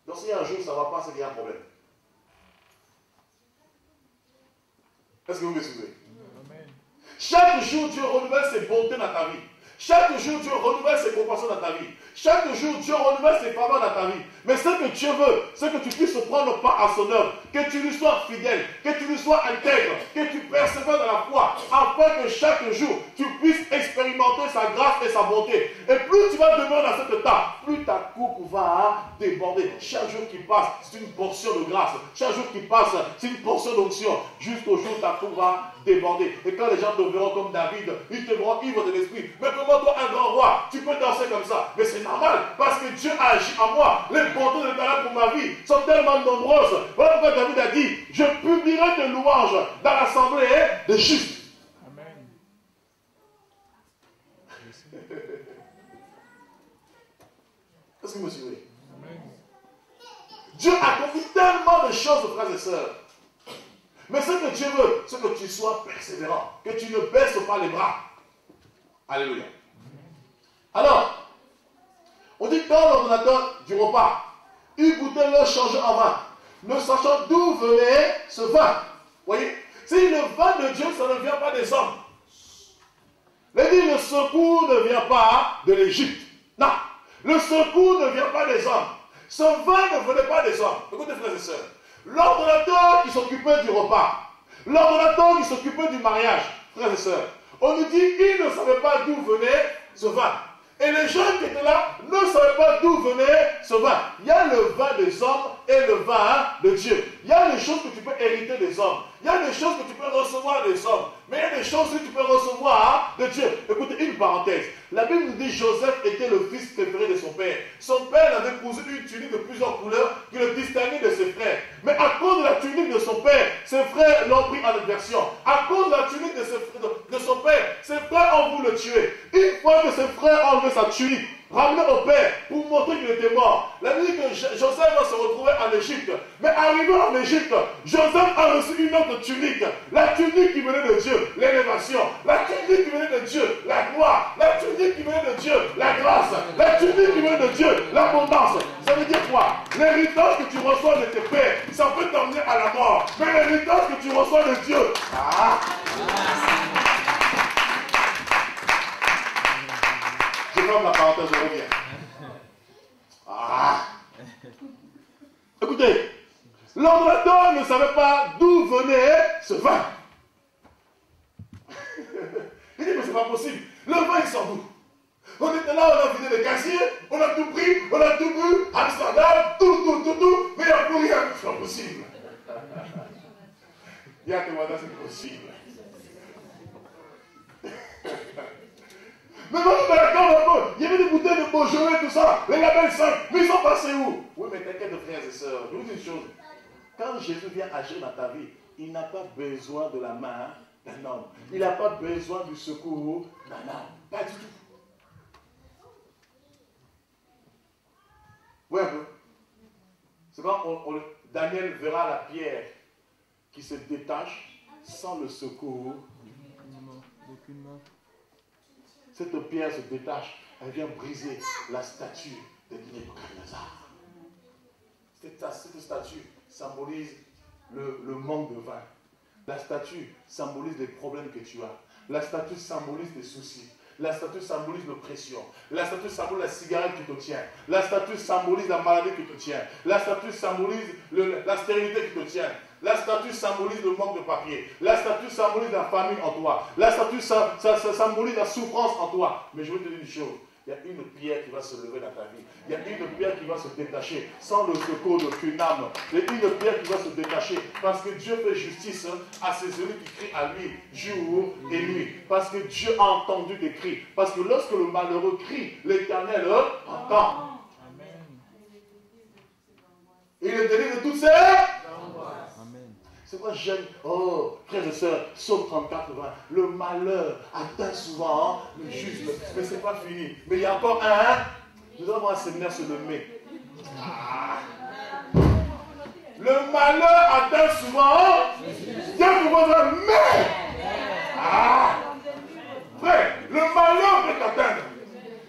Donc si un jour ça ne va pas, c'est qu'il y a un problème. Est-ce que vous me suivez? Chaque jour, Dieu renouvelle ses bontés dans ta vie. Chaque jour, Dieu renouvelle ses compassions dans ta vie. Chaque jour, Dieu renouvelle ses faveurs dans ta vie. Mais ce que Dieu veut, c'est que tu puisses prendre part à son œuvre, que tu lui sois fidèle, que tu lui sois intègre, que tu persévères dans la foi, afin que chaque jour, tu puisses expérimenter sa grâce et sa bonté. Et plus tu vas demeurer dans cet état, plus ta coupe va déborder. Chaque jour qui passe, c'est une portion de grâce. Chaque jour qui passe, c'est une portion d'onction. Jusqu'au jour où ta coupe va déborder. Et quand les gens te verront comme David, ils te verront ivre de l'esprit. Mais comment toi, un grand roi, tu peux danser comme ça? Mais c'est normal, parce que Dieu a agi en moi. Les bontés de Dieu pour ma vie sont tellement nombreuses. Voilà pourquoi David a dit, je publierai de louanges dans l'assemblée des justes. Amen. Est-ce que vous me suivez? Amen. Dieu a accompli tellement de choses, frères et sœurs. Mais ce que Dieu veut, c'est que tu sois persévérant, que tu ne baisses pas les bras. Alléluia. Alors, on dit que dans l'ordonnateur du repas, il goûtait le changer en vin, ne sachant d'où venait ce vin. Vous voyez? Si le vin de Dieu, ça ne vient pas des hommes. Le secours ne vient pas de l'Égypte. Non. Le secours ne vient pas des hommes. Ce vin ne venait pas des hommes. Écoutez, frères et sœurs. L'ordonnateur qui s'occupait du repas, l'ordonnateur qui s'occupait du mariage, frères et sœurs, on nous dit qu'il ne savait pas d'où venait ce vin. Et les gens qui étaient là ne savaient pas d'où venait ce vin. Il y a le vin des hommes et le vin de Dieu. Il y a des choses que tu peux hériter des hommes. Il y a des choses que tu peux recevoir des hommes. Mais il y a des choses que tu peux recevoir de Dieu. Écoutez, une parenthèse. La Bible nous dit que Joseph était le fils préféré de son père. Son père avait cousu une tunique de plusieurs couleurs qui le distinguait de ses frères. Mais à cause de la tunique de son père, ses frères l'ont pris en adversion. À cause de la tunique de son père, ses frères ont voulu le tuer. Une fois que ses frères ont enlevé sa tunique, ramené au père pour montrer qu'il était mort. La Bible dit que Joseph va se retrouver en Égypte. Mais arrivé en Égypte, Joseph a reçu une autre tunique. La tunique qui venait de Dieu, l'élévation. La tunique qui venait de Dieu, la gloire. La tunique qui venait de Dieu, la grâce. La tunique qui venait de Dieu, l'abondance. Ça veut dire quoi? L'héritage que tu reçois de tes pères, ça peut t'emmener à la mort. Mais l'héritage que tu reçois de Dieu, je ferme la parenthèse, je reviens. Écoutez, l'ordonnateur ne savait pas d'où venait ce vin. Il dit, mais c'est pas possible. Le vin, il sort d'où? On était là, on a vidé les casiers, on a tout pris, on a tout bu, Amsterdam, tout, mais il n'y a plus rien. C'est pas possible. Il y a témoignage, c'est possible. Mais non, mais d'accord, il y avait des bouteilles de Beaujolais, tout ça, les labels 5, mais ils sont passés où? Oui, mais t'inquiète, frères et sœurs, je vous dis une chose. Quand Jésus vient agir dans ta vie, il n'a pas besoin de la main d'un homme. Il n'a pas besoin du secours d'un homme. Pas du tout. Oui, un peu. C'est quand Daniel verra la pierre qui se détache sans le secours d'aucune main. Cette pierre se détache, elle vient briser la statue de Nebuchadnezzar. Cette statue symbolise le manque de vin. La statue symbolise les problèmes que tu as. La statue symbolise les soucis. La statue symbolise l'oppression. La statue symbolise la cigarette qui te tient. La statue symbolise la maladie qui te tient. La statue symbolise la stérilité qui te tient. La statue symbolise le manque de papier. La statue symbolise la famine en toi. La statue ça symbolise la souffrance en toi. Mais je veux te dire une chose. Il y a une pierre qui va se lever dans ta vie. Il y a une pierre qui va se détacher sans le secours d'aucune âme. Il y a une pierre qui va se détacher parce que Dieu fait justice à ses ennemis qui crient à lui jour et nuit. Parce que Dieu a entendu des cris. Parce que lorsque le malheureux crie, l'Éternel entend. Il est délivré de toutes ces... C'est quoi j'aime? Oh, frères et sœurs, Psaume 34, 20. Le malheur atteint souvent le juste. Mais ce n'est pas fini. Mais il y a encore un. Nous allons avoir un séminaire sur le mai. Ah. Le malheur atteint souvent. Dieu vous voit mais. Ah. Frère, le malheur peut t'atteindre.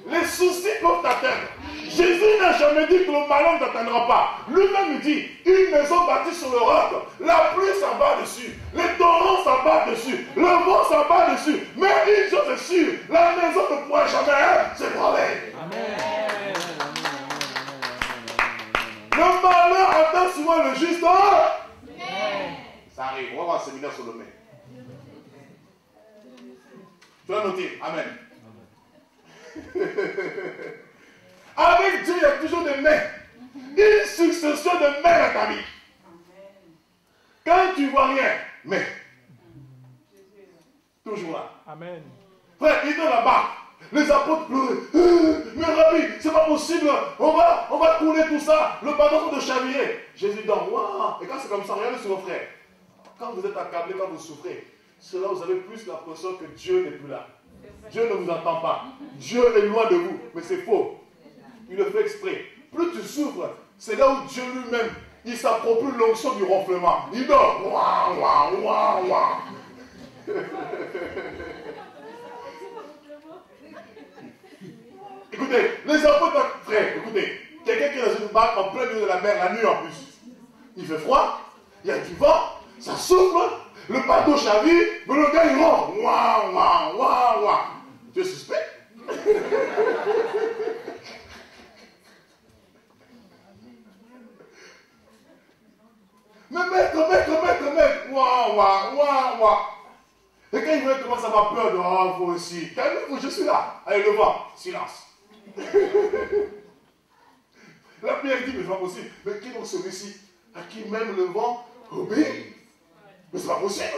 Les soucis peuvent t'atteindre. Jésus n'a jamais dit que le malheur ne t'atteindra pas. Lui-même dit, une maison bâtie sur le roc, la pluie s'abat dessus, les torrents s'abattent dessus, le vent s'abat dessus. Mais une chose est sûre, la maison ne pourra jamais s'ébranler. Amen. Le malheur atteint souvent le juste. Ça arrive, on va avoir un séminaire sur le mai. Tu vas noter, amen. Avec Dieu, il y a toujours des mains. Une succession de mains dans ta vie. Quand tu ne vois rien, mais toujours là. Amen. Frère, il est là-bas. Les apôtres pleuraient. Mais Rabbi, c'est pas possible. On va couler tout ça. Le bateau de chavirer. Jésus dit, waouh. Et quand c'est comme ça, regardez sur vos frères. Quand vous êtes accablé, quand vous souffrez, c'est là où vous avez plus l'impression que Dieu n'est plus là. Dieu ne vous entend pas. Dieu est loin de vous. Mais c'est faux. Il le fait exprès. Plus tu souffres, c'est là où Dieu lui-même, il s'approprie l'onction du ronflement. Il dort. Ouah, ouah, ouah, ouah. Écoutez, les apôtres, frère, écoutez, quelqu'un qui est dans une barque en plein milieu de la mer, la nuit en plus. Il fait froid, il y a du vent, ça souffle, le bateau chavire, mais le gars il ronfle. Ouah, ouah, ouah, ouah. Tu es suspect? Mais maître, ouah, ouah, ouah, ouah. Et quand il veut commencer à avoir peur de, oh, vous aussi, calmez-vous, je suis là. Allez, le vent, silence. La Pierre dit, mais c'est pas possible. Mais qui est donc celui-ci à qui même le vent obéit? Mais c'est pas possible.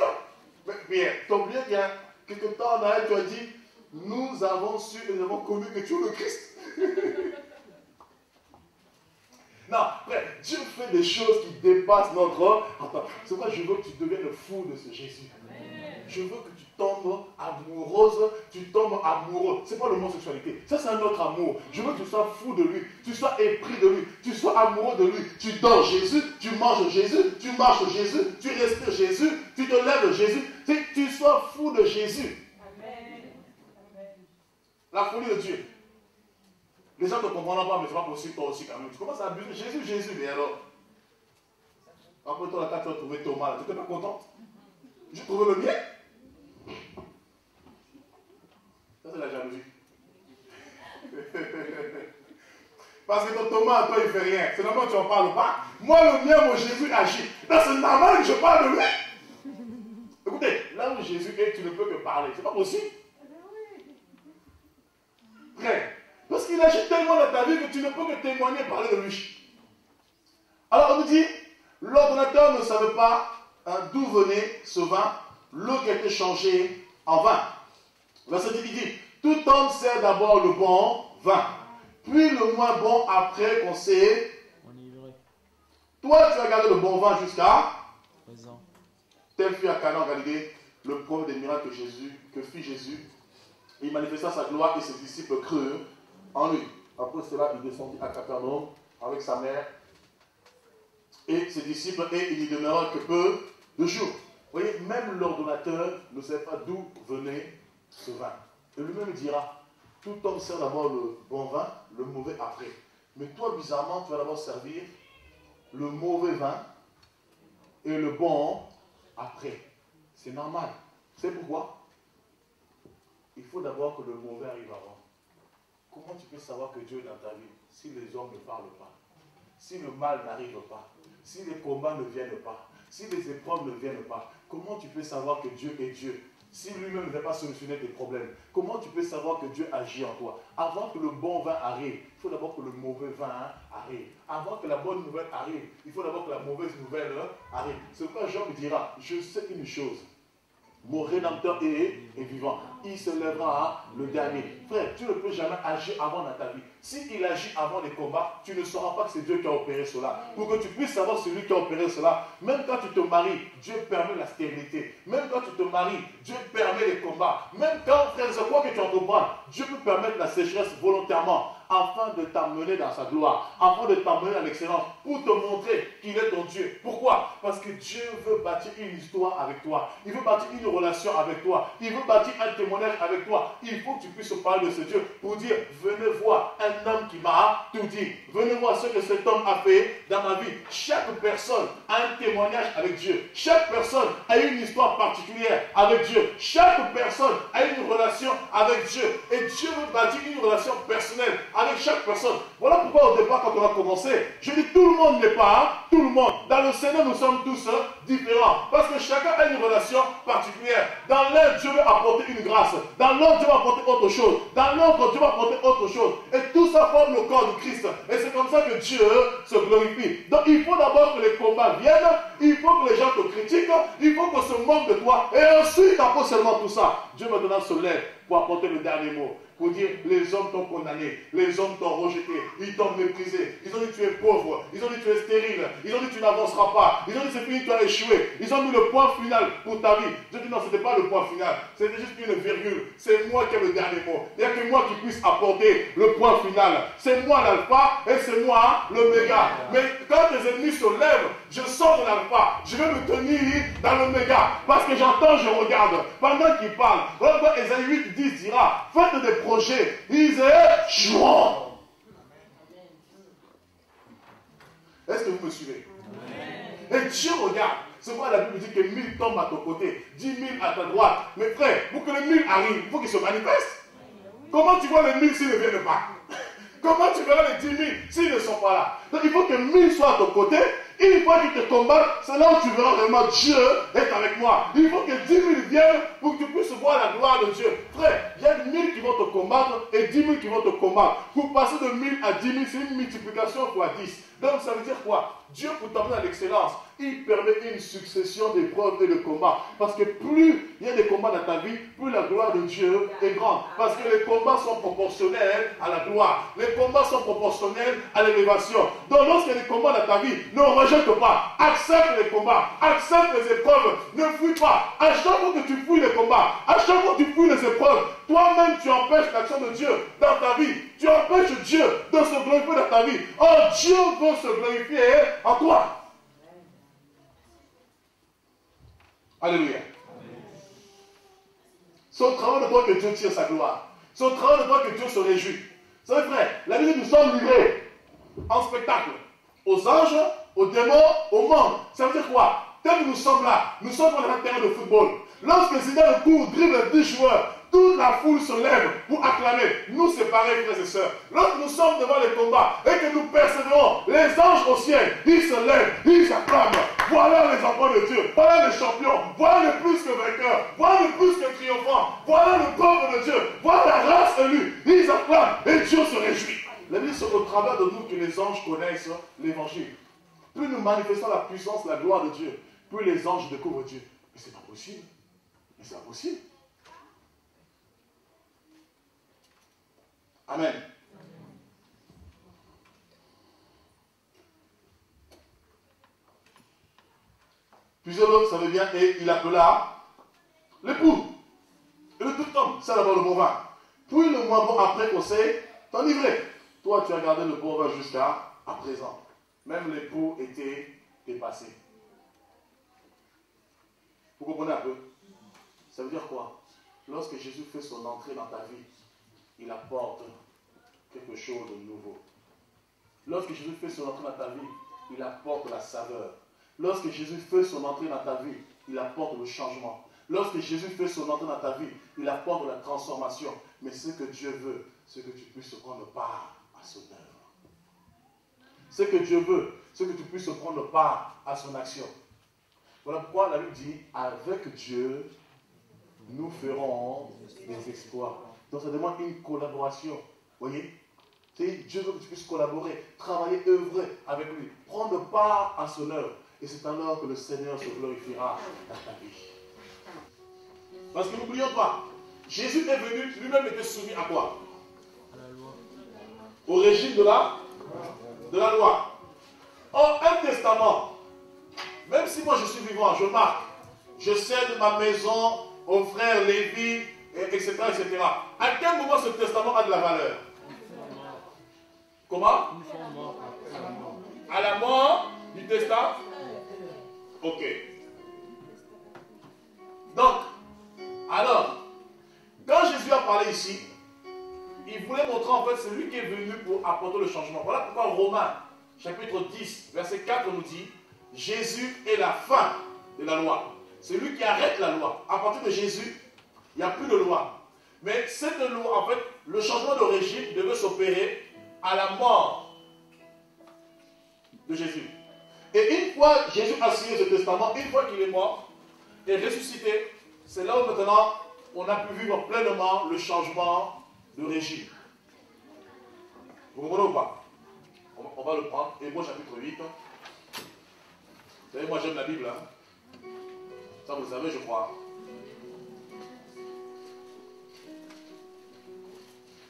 Mais Pierre, t'oublies qu'il y a quelque temps en arrière, tu as dit, nous avons su et nous avons connu que tu es le Christ. Non, frère, Dieu fait des choses qui dépassent notre... Attends, c'est pourquoi je veux que tu deviennes fou de ce Jésus. Je veux que tu tombes amoureuse, tu tombes amoureux. Ce n'est pas l'homosexualité, ça c'est un autre amour. Je veux que tu sois fou de lui, tu sois épris de lui, tu sois amoureux de lui. Tu dors Jésus, tu manges Jésus, tu marches Jésus, tu respires Jésus, tu te lèves Jésus. Tu sois fou de Jésus. Amen. La folie de Dieu. Les gens ne comprendront pas, mais ce n'est pas possible, toi aussi quand même. Tu commences à abuser. Jésus, mais alors. Après toi, là, tu as trouvé Thomas, tu n'étais pas contente? J'ai trouvé le mien. Ça, c'est la jalousie. Parce que ton Thomas, toi, il ne fait rien. C'est normal que tu n'en parles pas. Moi, le mien, mon Jésus agit. Là, c'est normal que je parle de lui. Écoutez, là où Jésus est, tu ne peux que parler. C'est pas possible. Frère. Parce qu'il agit tellement dans ta vie que tu ne peux que témoigner, parler de lui. Alors on nous dit, l'ordonnateur ne savait pas d'où venait ce vin, l'eau qui a été changée en vin. Verset 10 dit, tout homme sert d'abord le bon vin, puis le moins bon après qu'on s'est enivré. Toi tu as gardé le bon vin jusqu'à présent. Tel fut à Cana en Galilée le preuve des miracles que fit Jésus. Il manifesta sa gloire et ses disciples crurent en lui. Après cela, il descendit à Capernaum avec sa mère et ses disciples et il y demeura que peu de jours. Vous voyez, même l'ordonnateur ne sait pas d'où venait ce vin. Et lui-même dira, tout homme sert d'abord le bon vin, le mauvais après. Mais toi, bizarrement, tu vas d'abord servir le mauvais vin et le bon après. C'est normal. C'est pourquoi il faut d'abord que le mauvais arrive avant. Comment tu peux savoir que Dieu est dans ta vie si les hommes ne parlent pas, si le mal n'arrive pas, si les combats ne viennent pas, si les épreuves ne viennent pas? Comment tu peux savoir que Dieu est Dieu si lui-même ne va pas solutionner tes problèmes? Comment tu peux savoir que Dieu agit en toi? Avant que le bon vin arrive, il faut d'abord que le mauvais vin arrive. Avant que la bonne nouvelle arrive, il faut d'abord que la mauvaise nouvelle arrive. C'est pourquoi Job dira, je sais une chose, mon Rédempteur est vivant. Il se lèvera le dernier. Frère, tu ne peux jamais agir avant dans ta vie. S'il agit avant les combats, tu ne sauras pas que c'est Dieu qui a opéré cela. Pour que tu puisses savoir celui qui a opéré cela, même quand tu te maries, Dieu permet la stérilité. Même quand tu te maries, Dieu permet les combats. Même quand, frère, c'est quoi que tu entreprends, Dieu peut permettre la sécheresse volontairement, afin de t'amener dans sa gloire, afin de t'amener à l'excellence, pour te montrer qu'il est ton Dieu. Pourquoi? Parce que Dieu veut bâtir une histoire avec toi. Il veut bâtir une relation avec toi. Il veut bâtir un témoignage avec toi. Il faut que tu puisses parler de ce Dieu pour dire, venez voir un homme qui m'a tout dit. Venez voir ce que cet homme a fait dans ma vie. Chaque personne a un témoignage avec Diu. Chaque personne a une histoire particulière avec Dieu. Chaque personne a une relation avec Dieu. Et Dieu veut bâtir une relation personnelle avec chaque personne. Voilà pourquoi au départ, quand on a commencé, je dis tout le monde n'est pas, tout le monde. Dans le Seigneur, nous sommes tous différents. Parce que chacun a une relation particulière. Dans l'un, Dieu veut apporter une grâce. Dans l'autre, Dieu va apporter autre chose. Dans l'autre, Dieu va apporter autre chose. Et tout ça forme le corps de Christ. Et c'est comme ça que Dieu se glorifie. Donc il faut d'abord que les combats viennent. Il faut que les gens te critiquent. Il faut qu'on se moque de toi. Et ensuite, après seulement tout ça, Dieu maintenant se lève pour apporter le dernier mot. Pour dire, les hommes t'ont condamné, les hommes t'ont rejeté, ils t'ont méprisé, ils ont dit tu es pauvre, ils ont dit tu es stérile, ils ont dit tu n'avanceras pas, ils ont dit c'est fini, tu as échoué, ils ont mis le point final pour ta vie. Je dis non, ce n'était pas le point final, c'était juste une virgule, c'est moi qui ai le dernier mot. Il n'y a que moi qui puisse apporter le point final. C'est moi l'alpha et c'est moi l'oméga. Mais quand tes ennemis se lèvent, je sors de l'alpha, je vais me tenir dans l'oméga, parce que j'entends, je regarde, pendant qu'ils parlent. Voilà Ésaïe 8, 10 dira, faites des projets, ils échoueront. Est-ce que vous me suivez? Et Dieu regarde. C'est pourquoi la Bible dit que 1000 tombent à ton côté, 10 000 à ta droite. Mais frère, pour que les 1000 arrivent, il faut qu'ils se manifestent. Comment tu vois les 1000 s'ils ne viennent pas? Comment tu verras les 10 000 s'ils ne sont pas là? Donc il faut que 1000 soient à ton côté. Et une fois qu'ils te combattent, c'est là où tu verras vraiment Dieu est avec moi. Il faut que 10 000 viennent pour que tu puisses voir la gloire de Dieu. Frère, il y a 1000 qui vont te combattre et 10 000 qui vont te combattre. Pour passer de 1000 à 10 000, c'est une multiplication fois 10. Donc ça veut dire quoi? Dieu, pour t'amener à l'excellence, il permet une succession d'épreuves et de combats. Parce que plus il y a des combats dans ta vie, plus la gloire de Dieu est grande. Parce que les combats sont proportionnels à la gloire. Les combats sont proportionnels à l'élévation. Donc lorsqu'il y a des combats dans ta vie, ne rejette pas. Accepte les combats. Accepte les épreuves. Ne fuis pas. À chaque fois que tu fuis les combats, à chaque fois que tu fuis les épreuves, toi-même tu empêches l'action de Dieu dans ta vie. Tu empêches Dieu de se glorifier dans ta vie. Oh, Dieu veut se glorifier en toi. Alléluia. C'est au travers de toi que Dieu tire sa gloire. C'est au travers de toi que Dieu se réjouit. C'est vrai, frère, la Bible dit que nous sommes livrés en spectacle aux anges, aux démons, au monde. Ça veut dire quoi? Tel que nous sommes là, nous sommes dans un terrain de football. Lorsque Zidane court, dribble 10 joueurs, toute la foule se lève pour acclamer. Nous, c'est pareil, frères et sœurs. Lorsque nous sommes devant les combats et que nous persévérons, les anges au ciel, ils se lèvent, ils acclament. Voilà les enfants de Dieu. Voilà les champions. Voilà les plus que vainqueurs. Voilà les plus que triomphants. Voilà le peuple de Dieu. Voilà la race élue. Ils acclament et Dieu se réjouit. La Bible, c'est au travers de nous que les anges connaissent l'évangile. Plus nous manifestons la puissance, la gloire de Dieu, plus les anges découvrent Dieu. Mais c'est pas possible. Mais c'est impossible. Amen. Plusieurs autres savaient bien et il appela l'époux. Et le tout homme, c'est d'abord le bon vin. Puis le moins bon après qu'on s'est enivré. Toi, tu as gardé le bon vin jusqu'à présent. Même l'époux était dépassé. Vous comprenez un peu? Ça veut dire quoi? Lorsque Jésus fait son entrée dans ta vie, il apporte quelque chose de nouveau. Lorsque Jésus fait son entrée dans ta vie, il apporte la saveur. Lorsque Jésus fait son entrée dans ta vie, il apporte le changement. Lorsque Jésus fait son entrée dans ta vie, il apporte la transformation. Mais ce que Dieu veut, c'est que tu puisses prendre part à son œuvre. Ce que Dieu veut, c'est que tu puisses prendre part à son action. Voilà pourquoi la Bible dit, avec Dieu, nous ferons des exploits. Donc ça demande une collaboration. Vous voyez? Dieu veut que tu puisses collaborer, travailler, œuvrer avec lui, prendre part à son œuvre. Et c'est alors que le Seigneur se glorifiera dans ta vie. Parce que n'oublions pas, Jésus est venu, lui-même était soumis à quoi? Au régime de la loi. Or, un testament, même si moi je suis vivant, je marque, je cède ma maison aux frères Lévi, etc., etc. À quel moment ce testament a de la valeur? Comment? À la mort du testament? Ok. Donc, alors, quand Jésus a parlé ici, il voulait montrer en fait celui qui est venu pour apporter le changement. Voilà pourquoi Romains, chapitre 10, verset 4 nous dit, Jésus est la fin de la loi. C'est lui qui arrête la loi. À partir de Jésus, il n'y a plus de loi. Mais cette loi, en fait, le changement de régime devait s'opérer à la mort de Jésus. Et une fois Jésus a signé ce testament, une fois qu'il est mort et ressuscité, c'est là où maintenant on a pu vivre pleinement le changement de régime. Vous comprenez ou pas? On va le prendre. Hébreux chapitre 8. Vous savez, moi j'aime la Bible. Hein? Ça vous le savez, je crois.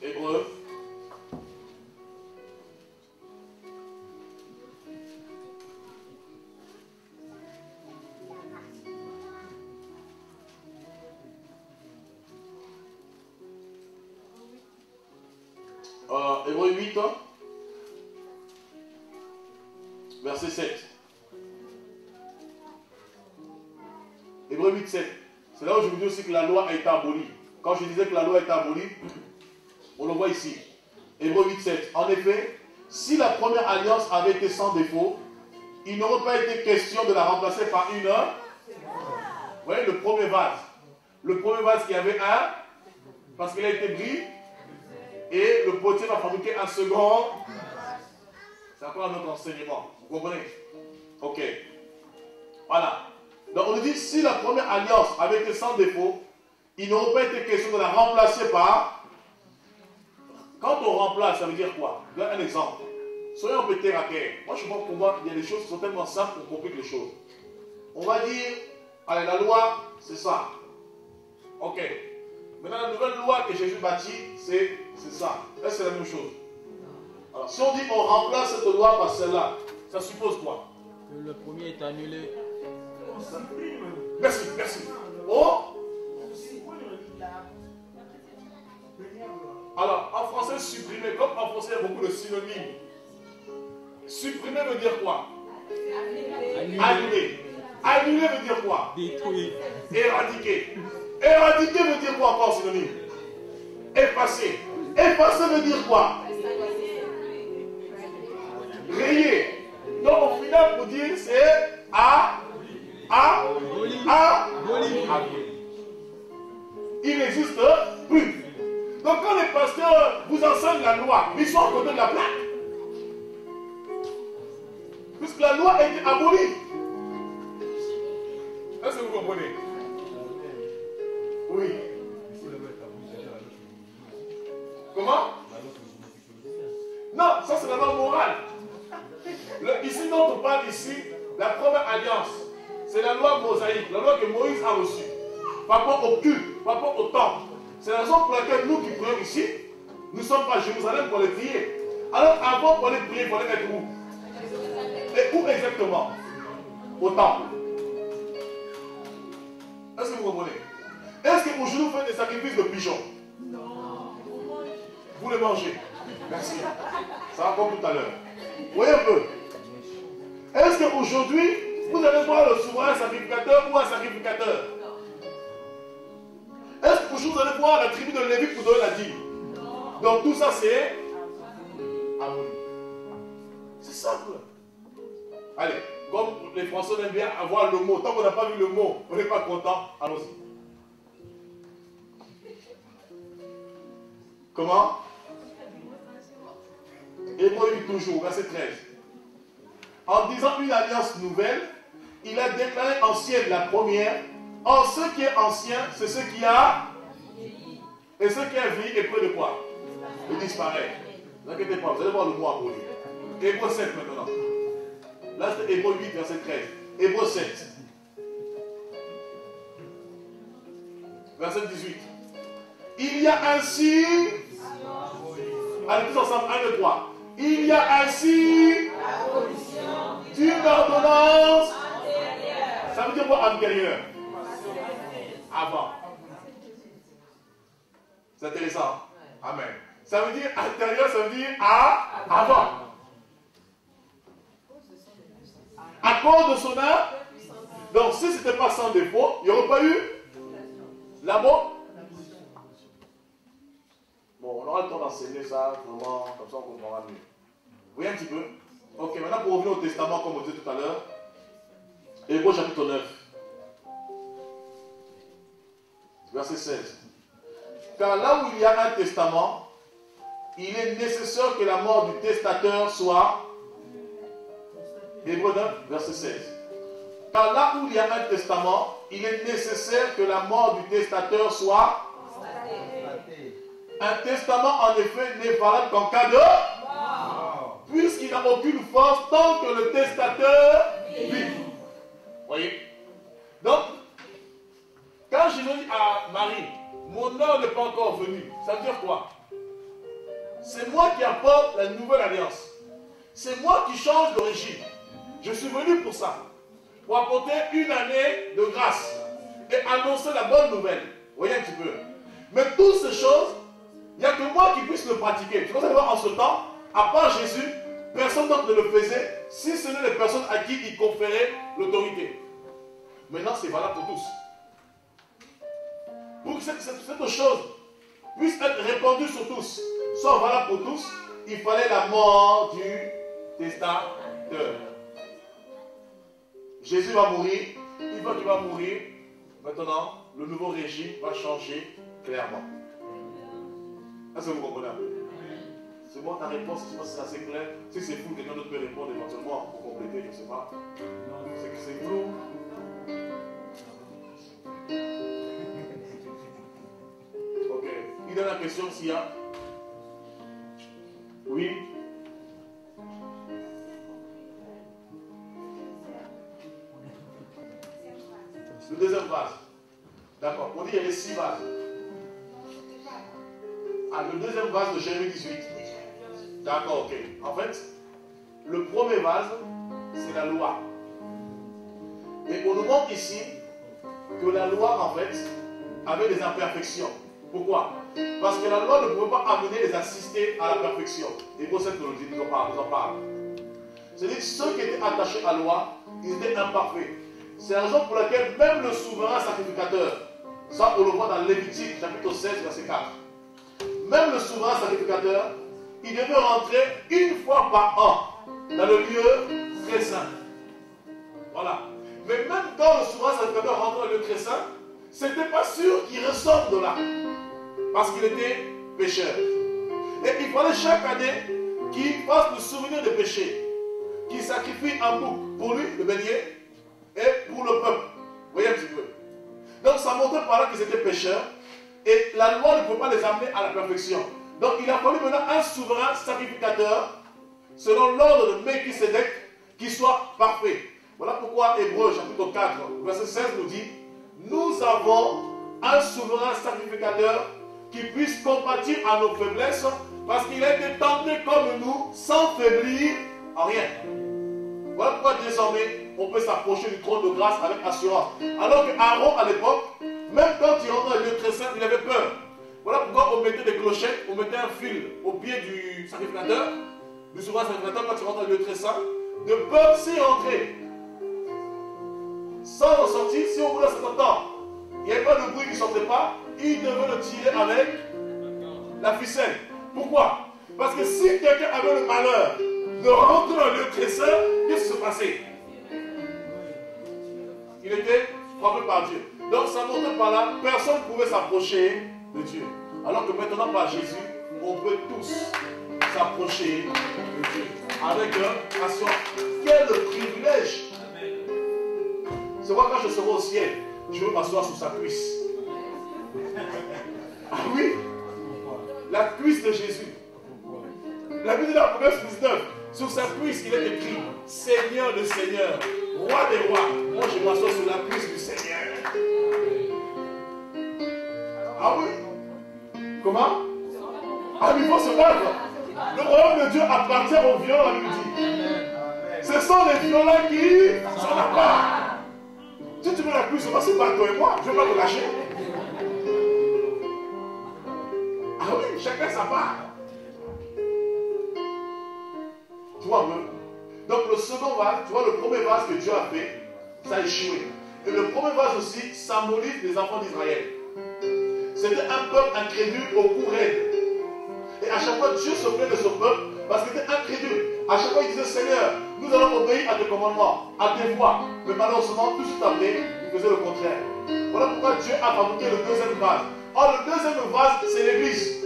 Hébreux. Hébreux 8, verset 7. Hébreux 8, 7. C'est là où je vous dis aussi que la loi a été abolie. Quand je disais que la loi a été abolie, on le voit ici. Hébreux 8, 7. En effet, si la première alliance avait été sans défaut, il n'aurait pas été question de la remplacer par une. Vous voyez le premier vase. Le premier vase qui avait un, parce qu'il a été brisé. Et le potier va fabriquer un second. C'est encore un autre enseignement. Vous comprenez? Ok. Voilà. Donc on nous dit, si la première alliance avait été sans défaut, il n'aurait pas été question de la remplacer par... Quand on remplace, ça veut dire quoi? Je donne un exemple. Soyons un peu terre à terre. Moi je pense qu'il y a des choses qui sont tellement simples qu'on complique les choses. On va dire, allez, la loi, c'est ça. Ok. Maintenant, la nouvelle loi que Jésus bâtit, c'est ça. Là, c'est la même chose. Alors, si on dit on remplace cette loi par celle-là, ça suppose quoi? Que le premier est annulé. Merci, merci. Oh. Alors, en français, supprimer, comme en français, il y a beaucoup de synonymes. Supprimer veut dire quoi? Annuler. Annuler veut dire quoi? Détruire. Éradiquer. Éradiquer veut dire quoi encore synonyme? Effacer. Effacer veut dire quoi? Rayer. Donc au final, pour dire, c'est il n'existe plus. Donc quand les pasteurs vous enseignent la loi, ils sont à côté de la plaque. Puisque la loi a été abolie. Est-ce que vous comprenez? Oui. Comment? Non, ça c'est la loi morale. Ici, dont on parle ici, la première alliance, c'est la loi mosaïque, la loi que Moïse a reçue. Par rapport au culte, par rapport au temple. C'est la raison pour laquelle nous qui prions ici, nous ne sommes pas à Jérusalem pour les prier. Alors avant pour aller prier, il fallait être où? Et où exactement? Au temple. Est-ce que vous comprenez? Est-ce qu'aujourd'hui vous faites des sacrifices de pigeons? Non. Vous les mangez? Merci. Ça va comme tout à l'heure. Voyez un peu. Est-ce qu'aujourd'hui vous allez voir le souverain sacrificateur ou un sacrificateur? Est-ce qu'aujourd'hui vous allez voir la tribu de Lévi pour donner la dîme? Donc tout ça c'est aboli. C'est simple. Allez, Comme les Français aiment bien avoir le mot. Tant qu'on n'a pas vu le mot, on n'est pas content. Allons-y. Comment? Hébreux 8 toujours, verset 13. En disant une alliance nouvelle, il a déclaré ancienne la première. Or, ce qui est ancien, c'est ce qui a. Et ce qui a vie est près de quoi? Il disparaît. Ne vous inquiétez pas, vous allez voir le mot en lui. Hébreux 7 maintenant. Là, c'est Hébreux 8, verset 13. Hébreux 7. Verset 18. Il y a ainsi. Allez, tous ensemble, 1, 2, 3. Il y a ainsi une ordonnance. Ça veut dire quoi antérieur? Avant. C'est intéressant. Amen. Ça veut dire antérieur, ça veut dire avant. À cause de son âme. Donc si ce n'était pas sans défaut, il n'y aurait pas eu l'amour. Bon, on aura le temps d'enseigner ça, vraiment, comme ça on comprendra mieux. Vous voyez un petit peu? Ok, maintenant pour revenir au Testament, comme on disait tout à l'heure, Hébreux chapitre 9, verset 16. Car là où il y a un testament, il est nécessaire que la mort du testateur soit. Hébreux 9, verset 16. Car là où il y a un testament, il est nécessaire que la mort du testateur soit. Un testament, en effet, n'est valable qu'en cas de mort, puisqu'il n'a aucune force tant que le testateur vit. Voyez? Donc, quand Jésus dit à Marie, mon heure n'est pas encore venue, ça veut dire quoi? C'est moi qui apporte la nouvelle alliance. C'est moi qui change de régime. Je suis venu pour ça. Pour apporter une année de grâce et annoncer la bonne nouvelle. Vous voyez un petit peu? Mais toutes ces choses, il n'y a que moi qui puisse le pratiquer. Tu vas voir en ce temps, à part Jésus, personne d'autre ne le faisait, si ce n'est les personnes à qui il conférait l'autorité. Maintenant, c'est valable pour tous. Pour que cette chose puisse être répandue sur tous, soit valable pour tous, il fallait la mort du testateur. Jésus va mourir, une fois qu'il va mourir, maintenant, le nouveau régime va changer clairement. Est-ce que vous comprenez un peu? C'est bon ta réponse, je sais pas si c'est assez clair. Si c'est flou, quelqu'un d'autre peut répondre éventuellement pour compléter, je ne sais pas. C'est que c'est flou. Ok. Il donne la question s'il y a. Oui. Le deuxième vase. D'accord. On dit qu'il y avait 6 vases. Ah, le deuxième vase de Jérémie 18. D'accord, ok. En fait, le premier vase, c'est la loi. Et on nous montre ici que la loi, en fait, avait des imperfections. Pourquoi? Parce que la loi ne pouvait pas amener les assistés à la perfection. Et pour cette nous en parle. C'est-à-dire ceux qui étaient attachés à la loi, ils étaient imparfaits. C'est la raison pour laquelle même le souverain sacrificateur, ça on le voit dans Lévitique, chapitre 16, verset 4. Même le souverain sacrificateur, il devait rentrer une fois par an dans le lieu très saint. Voilà. Mais même quand le souverain sacrificateur rentrait dans le lieu très saint, ce n'était pas sûr qu'il ressorte de là. Parce qu'il était pécheur. Et il fallait chaque année qu'il fasse le souvenir des péchés. Qu'il sacrifie un bouc pour lui, le bélier, et pour le peuple. Vous voyez un petit peu. Donc ça montrait par là qu'ils étaient pécheurs. Et la loi ne peut pas les amener à la perfection. Donc il a fallu maintenant un souverain sacrificateur, selon l'ordre de Melchisédek, qui soit parfait. Voilà pourquoi Hébreux chapitre 4, verset 16 nous dit, nous avons un souverain sacrificateur qui puisse compatir à nos faiblesses, parce qu'il a été tenté comme nous, sans faiblir en rien. Voilà pourquoi désormais, on peut s'approcher du trône de grâce avec assurance. Alors qu'Aaron, à l'époque, même quand il rentrait dans le lieu très saint, il avait peur. Voilà pourquoi on mettait des clochettes, on mettait un fil au pied du sacrificateur, du souverain sacrificateur, quand il rentrait dans le lieu très saint, de peur s'y rentrer. Sans ressortir, si on voulait s'entendre, il n'y avait pas de bruit qui ne sortait pas, il devait le tirer avec la ficelle. Pourquoi? Parce que si quelqu'un avait le malheur de rentrer dans le lieu très saint, qu'est-ce qui se passait? Il était frappé par Dieu. Donc ça montre par là, personne ne pouvait s'approcher de Dieu. Alors que maintenant par Jésus, on peut tous s'approcher de Dieu. Avec un assurance. Quel privilège! C'est pourquoi quand je serai au ciel, je veux m'asseoir sous sa cuisse. Ah oui? La cuisse de Jésus. La Bible de l'Apocalypse 19, sur sa cuisse, il est écrit Seigneur de Seigneur, Roi des rois. Moi, je m'assois sur la cuisse du Seigneur. Ah oui? Comment? Ah, mais il faut se battre. Le royaume de Dieu appartient aux violents, la Bible dit. Ce sont les violents qui sont là-bas. Si tu veux la cuisse, on va se battre, toi et moi. Je ne vais pas te lâcher. Ah oui, chacun sa part. Tu vois un peu? Donc le second vase, tu vois le premier vase que Dieu a fait, ça a échoué. Et le premier vase aussi symbolise les enfants d'Israël. C'était un peuple incrédule au cou raide. Et à chaque fois Dieu se plaît de ce peuple parce qu'il était incrédule. À chaque fois il disait Seigneur, nous allons obéir à tes commandements, à tes voies. Mais malheureusement, tout de suite après, il faisait le contraire. Voilà pourquoi Dieu a fabriqué le deuxième vase. Or le deuxième vase, c'est l'église.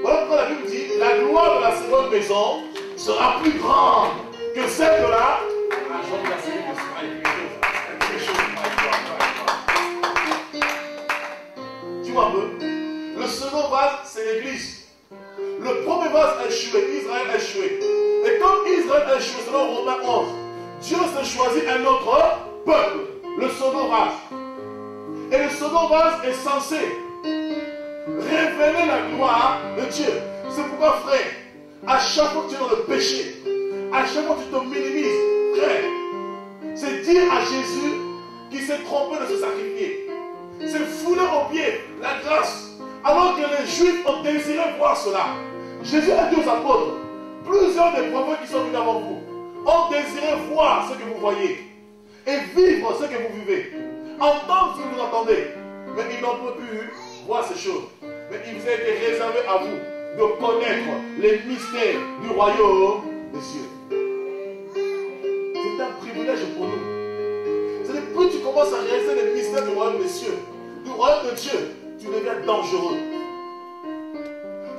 Voilà pourquoi la Bible dit la gloire de la seconde maison sera plus grande que celle de la. Tu vois un peu? Le second vase, c'est l'église. Le premier vase a échoué, Israël a échoué. Et comme Israël a échoué, selon Romains 11, Dieu s'est choisi un autre peuple, le second vase. Et le second vase est censé révéler la gloire de Dieu. C'est pourquoi, frère, à chaque fois que tu es dans le péché, à chaque fois que tu te minimises, frère, c'est dire à Jésus qu'il s'est trompé de se sacrifier. C'est fouler aux pieds la grâce. Alors que les Juifs ont désiré voir cela. Jésus a dit aux apôtres, plusieurs des prophètes qui sont venus avant vous ont désiré voir ce que vous voyez et vivre ce que vous vivez. Entendre ce que vous entendez. Mais ils n'ont pas pu voir ces choses. Mais il vous a été réservé à vous de connaître les mystères du royaume des cieux. C'est un privilège pour nous. C'est-à-dire que plus tu commences à réaliser les mystères du royaume des cieux, du royaume de Dieu, tu deviens dangereux.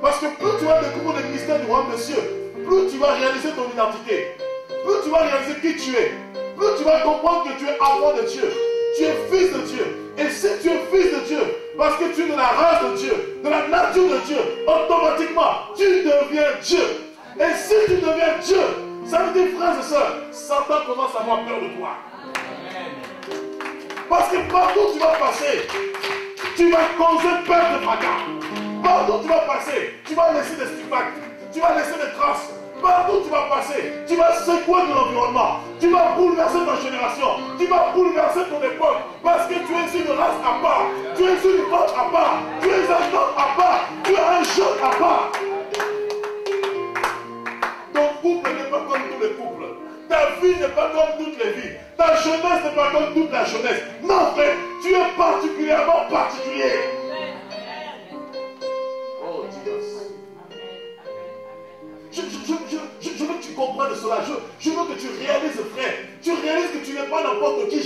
Parce que plus tu vas découvrir les mystères du royaume des cieux, plus tu vas réaliser ton identité, plus tu vas réaliser qui tu es, plus tu vas comprendre que tu es enfant de Dieu, tu es fils de Dieu. Et si tu es fils de Dieu, parce que tu es de la race de Dieu, de la nature de Dieu, automatiquement, tu deviens Dieu. Et si tu deviens Dieu, ça veut dire, frères et sœurs, Satan commence à avoir peur de toi. Parce que partout où tu vas passer, tu vas causer peur de fracas. Partout où tu vas passer, tu vas laisser des stigmates, tu vas laisser des traces. Partout où tu vas passer, tu vas secouer de l'environnement, tu vas bouleverser ta génération, tu vas bouleverser ton époque, parce que tu es une race à part, tu es une femme à part, tu es un homme à part, tu es un jeune à part. Ton couple n'est pas comme tous les couples, ta vie n'est pas comme toutes les vies, ta jeunesse n'est pas comme toute la jeunesse. Non frère, tu es particulièrement particulier. Oh Dieu. Je veux que tu comprennes cela. Je veux que tu réalises, frère. Tu réalises que tu n'es pas n'importe qui.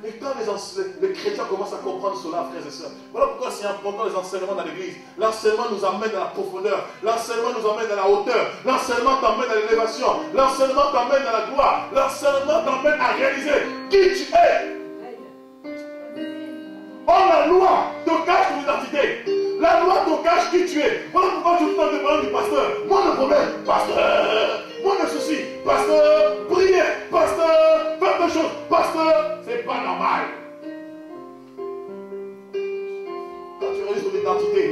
Et quand les chrétiens commencent à comprendre cela, frères et sœurs, voilà pourquoi c'est important les enseignements dans l'église. L'enseignement nous amène à la profondeur. L'enseignement nous amène à la hauteur. L'enseignement t'amène à l'élévation. L'enseignement t'amène à la gloire. L'enseignement t'amène à réaliser qui tu es. Or, la loi te cache ton identité. La loi te cache qui tu es. Voilà pourquoi je vous parle de parler du pasteur. Moi le problème, pasteur. Moi le souci, pasteur. Priez, pasteur. Faites des choses, pasteur. C'est pas normal. Quand tu réalises ton identité,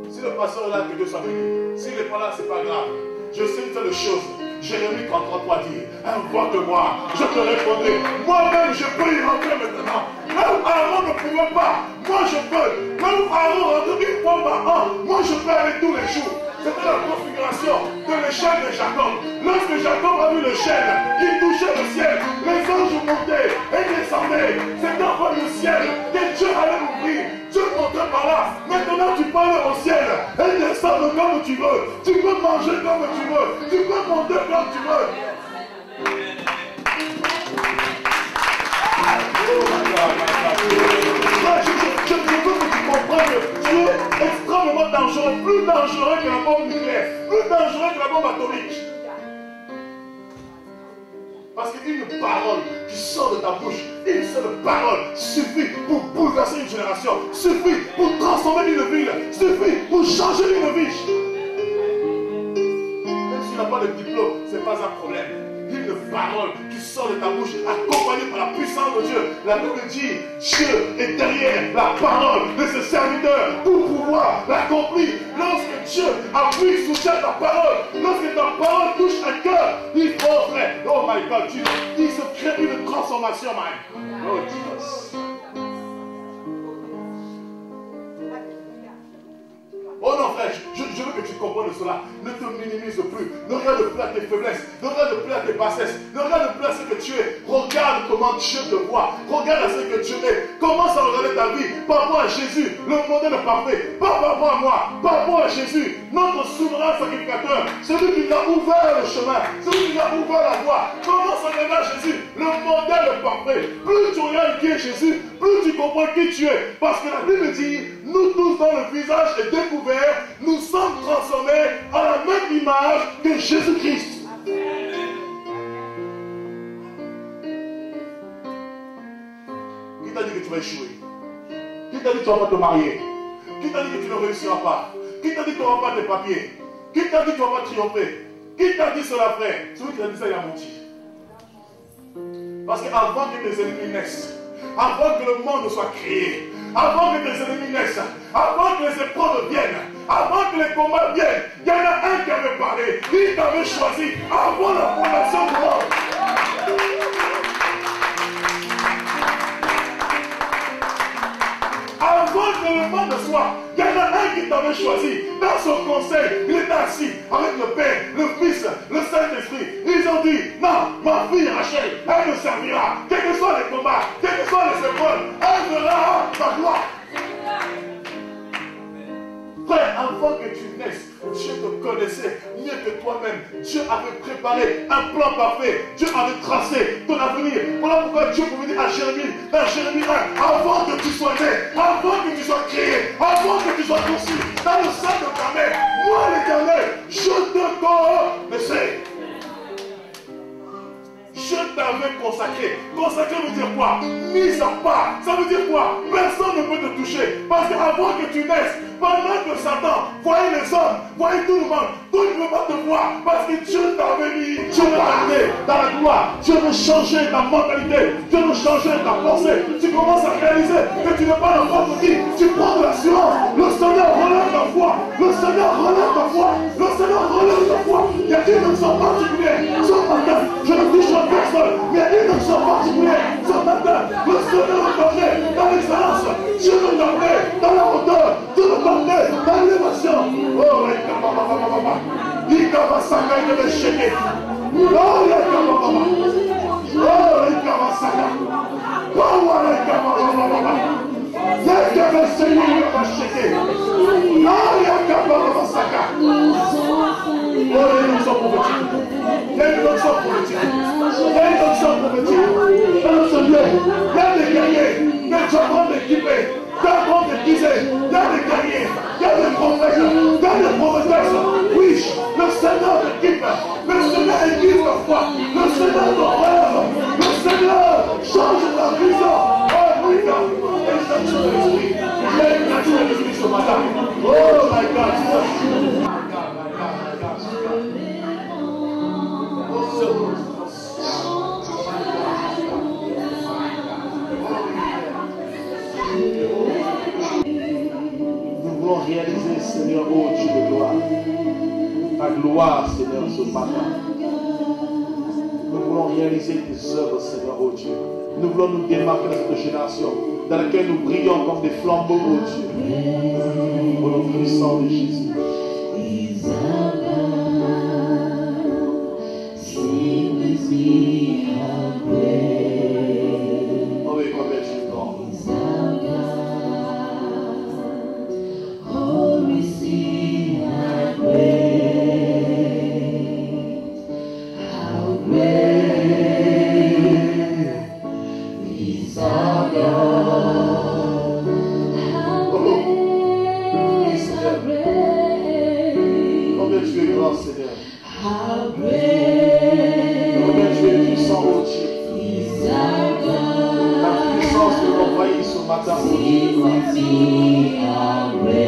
si le pasteur est là, que Dieu soit béni. S'il n'est pas là, c'est pas grave. Je sais une seule chose. Jérémie 33 dit, invoque-moi, je te répondrai. Moi-même, je peux y rentrer maintenant. Là où Aaron ne pouvait pas, moi je peux. Là où Aaron rentre une fois par an, moi je peux aller tous les jours. C'était la configuration de l'échelle de Jacob. Lorsque Jacob a vu l'échelle qui touchait le ciel, les anges montaient et descendaient. C'était encore le ciel que Dieu allait ouvrir. Dieu montait par là. Maintenant tu parles au ciel et descends comme tu veux. Tu peux manger comme tu veux. Tu peux monter comme tu veux. Je veux que tu comprennes que Dieu est extrêmement dangereux, plus dangereux que la bombe nucléaire, plus dangereux que la bombe atomique. Parce qu'une parole qui sort de ta bouche, une seule parole suffit pour bouleverser une génération, suffit pour transformer une ville, suffit pour changer une vie. Même s'il n'a pas de diplôme, ce n'est pas un problème. Une parole qui sort de ta bouche, accompagnée par la puissance de Dieu. La Bible dit, Dieu est derrière la parole de ses serviteurs pour pouvoir l'accomplir. Lorsque Dieu appuie sur ta parole, lorsque ta parole touche un cœur, il faut, frère, oh my God, il se crée une transformation, man. Oh Jesus. Oh non, frère, je veux que tu comprennes cela. Ne te minimise plus. Ne regarde plus à tes faiblesses. Ne regarde plus à tes bassesses. Ne regarde plus à ce que tu es. Regarde comment Dieu te voit. Regarde à ce que tu es. Commence à regarder ta vie par rapport à Jésus, le modèle parfait. Pas par rapport à moi, par rapport à Jésus, notre souverain sacrificateur. Celui qui nous a ouvert le chemin. Celui qui nous a ouvert la voie. Commence à regarder à Jésus, le modèle parfait. Plus tu regardes qui est Jésus, plus tu comprends qui tu es. Parce que la Bible dit, nous tous dans le visage est découvert, nous sommes transformés à la même image que Jésus-Christ. Qui t'a dit que tu vas échouer? Qui t'a dit que tu ne vas pas te marier? Qui t'a dit que tu ne réussiras pas? Qui t'a dit que tu n'auras pas tes papiers? Qui t'a dit que tu ne vas pas triompher? Qui t'a dit cela, frère? Celui qui t'a dit ça, il a menti. Parce qu'avant que tes ennemis naissent, avant que le monde soit créé, avant que tes ennemis naissent, avant que les épreuves viennent, avant que les combats viennent, il y en a un qui avait parlé, il t'avait choisi avant la fondation du monde. Avant que le monde soit, il y en a un qui t'avait choisi. Dans son conseil, il était assis avec le Père, le Fils, le Saint-Esprit. Ils ont dit, non, ma fille Rachel, elle me servira. Quels que soient les combats, quelles que soient les épreuves, elle verra ta gloire. Frère, avant que tu naisses, Dieu te connaissait mieux que toi-même. Dieu avait préparé un plan parfait. Dieu avait tracé ton avenir. Voilà pourquoi Dieu pouvait dire à Jérémie, dans Jérémie 1, avant que tu sois né, avant que tu sois créé, avant que tu sois conçu, dans le sein de ta mère, moi l'Éternel, je te connaissais. Je t'avais consacré. Consacré veut dire quoi? Mis à part. Ça veut dire quoi? Personne ne peut te toucher. Parce qu'avant que tu naisses, pendant que Satan voyait les hommes, voyait tout le monde, tout ne peut pas te voir. Parce que Dieu t'avait mis, Dieu t'a amené dans la gloire. Dieu veut changer ta mentalité. Dieu veut changer ta pensée. Tu commences à réaliser que tu n'es pas n'importe qui. Tu prends de l'assurance. Le Seigneur relève ta foi. Le Seigneur relève ta foi. Le Seigneur relève ta foi. Il y a une onction particulière. Ce matin, je ne touche à personne. Mais il y a une onction particulière. Ce matin, le Seigneur me connaît dans l'excellence. Dieu me connaît dans la hauteur. Dieu me connaît dans l'élévation. Oh, il va s'arrêter de me checker. Oh, il va s'arrêter. Oui, le Seigneur équipe. Le Seigneur équipe ta foi. Le Seigneur te rêve. Le Seigneur change ta vision. Oh my God. Il y a une nature de l'esprit ce matin. Oh my God. Nous voulons réaliser, Seigneur, oh Dieu de gloire, ta gloire, Seigneur, ce matin. Nous voulons réaliser tes œuvres, Seigneur, oh Dieu. Nous voulons nous démarquer de cette génération dans laquelle nous brillons comme des flambeaux, oh Dieu. Au nom puissant de Jésus. Oh oui, combien tu es grand. He's How great Combien tu es puissant, oh Dieu. is our God. La puissance de l'envoyer ce matin, oh Dieu. Sing with me, how great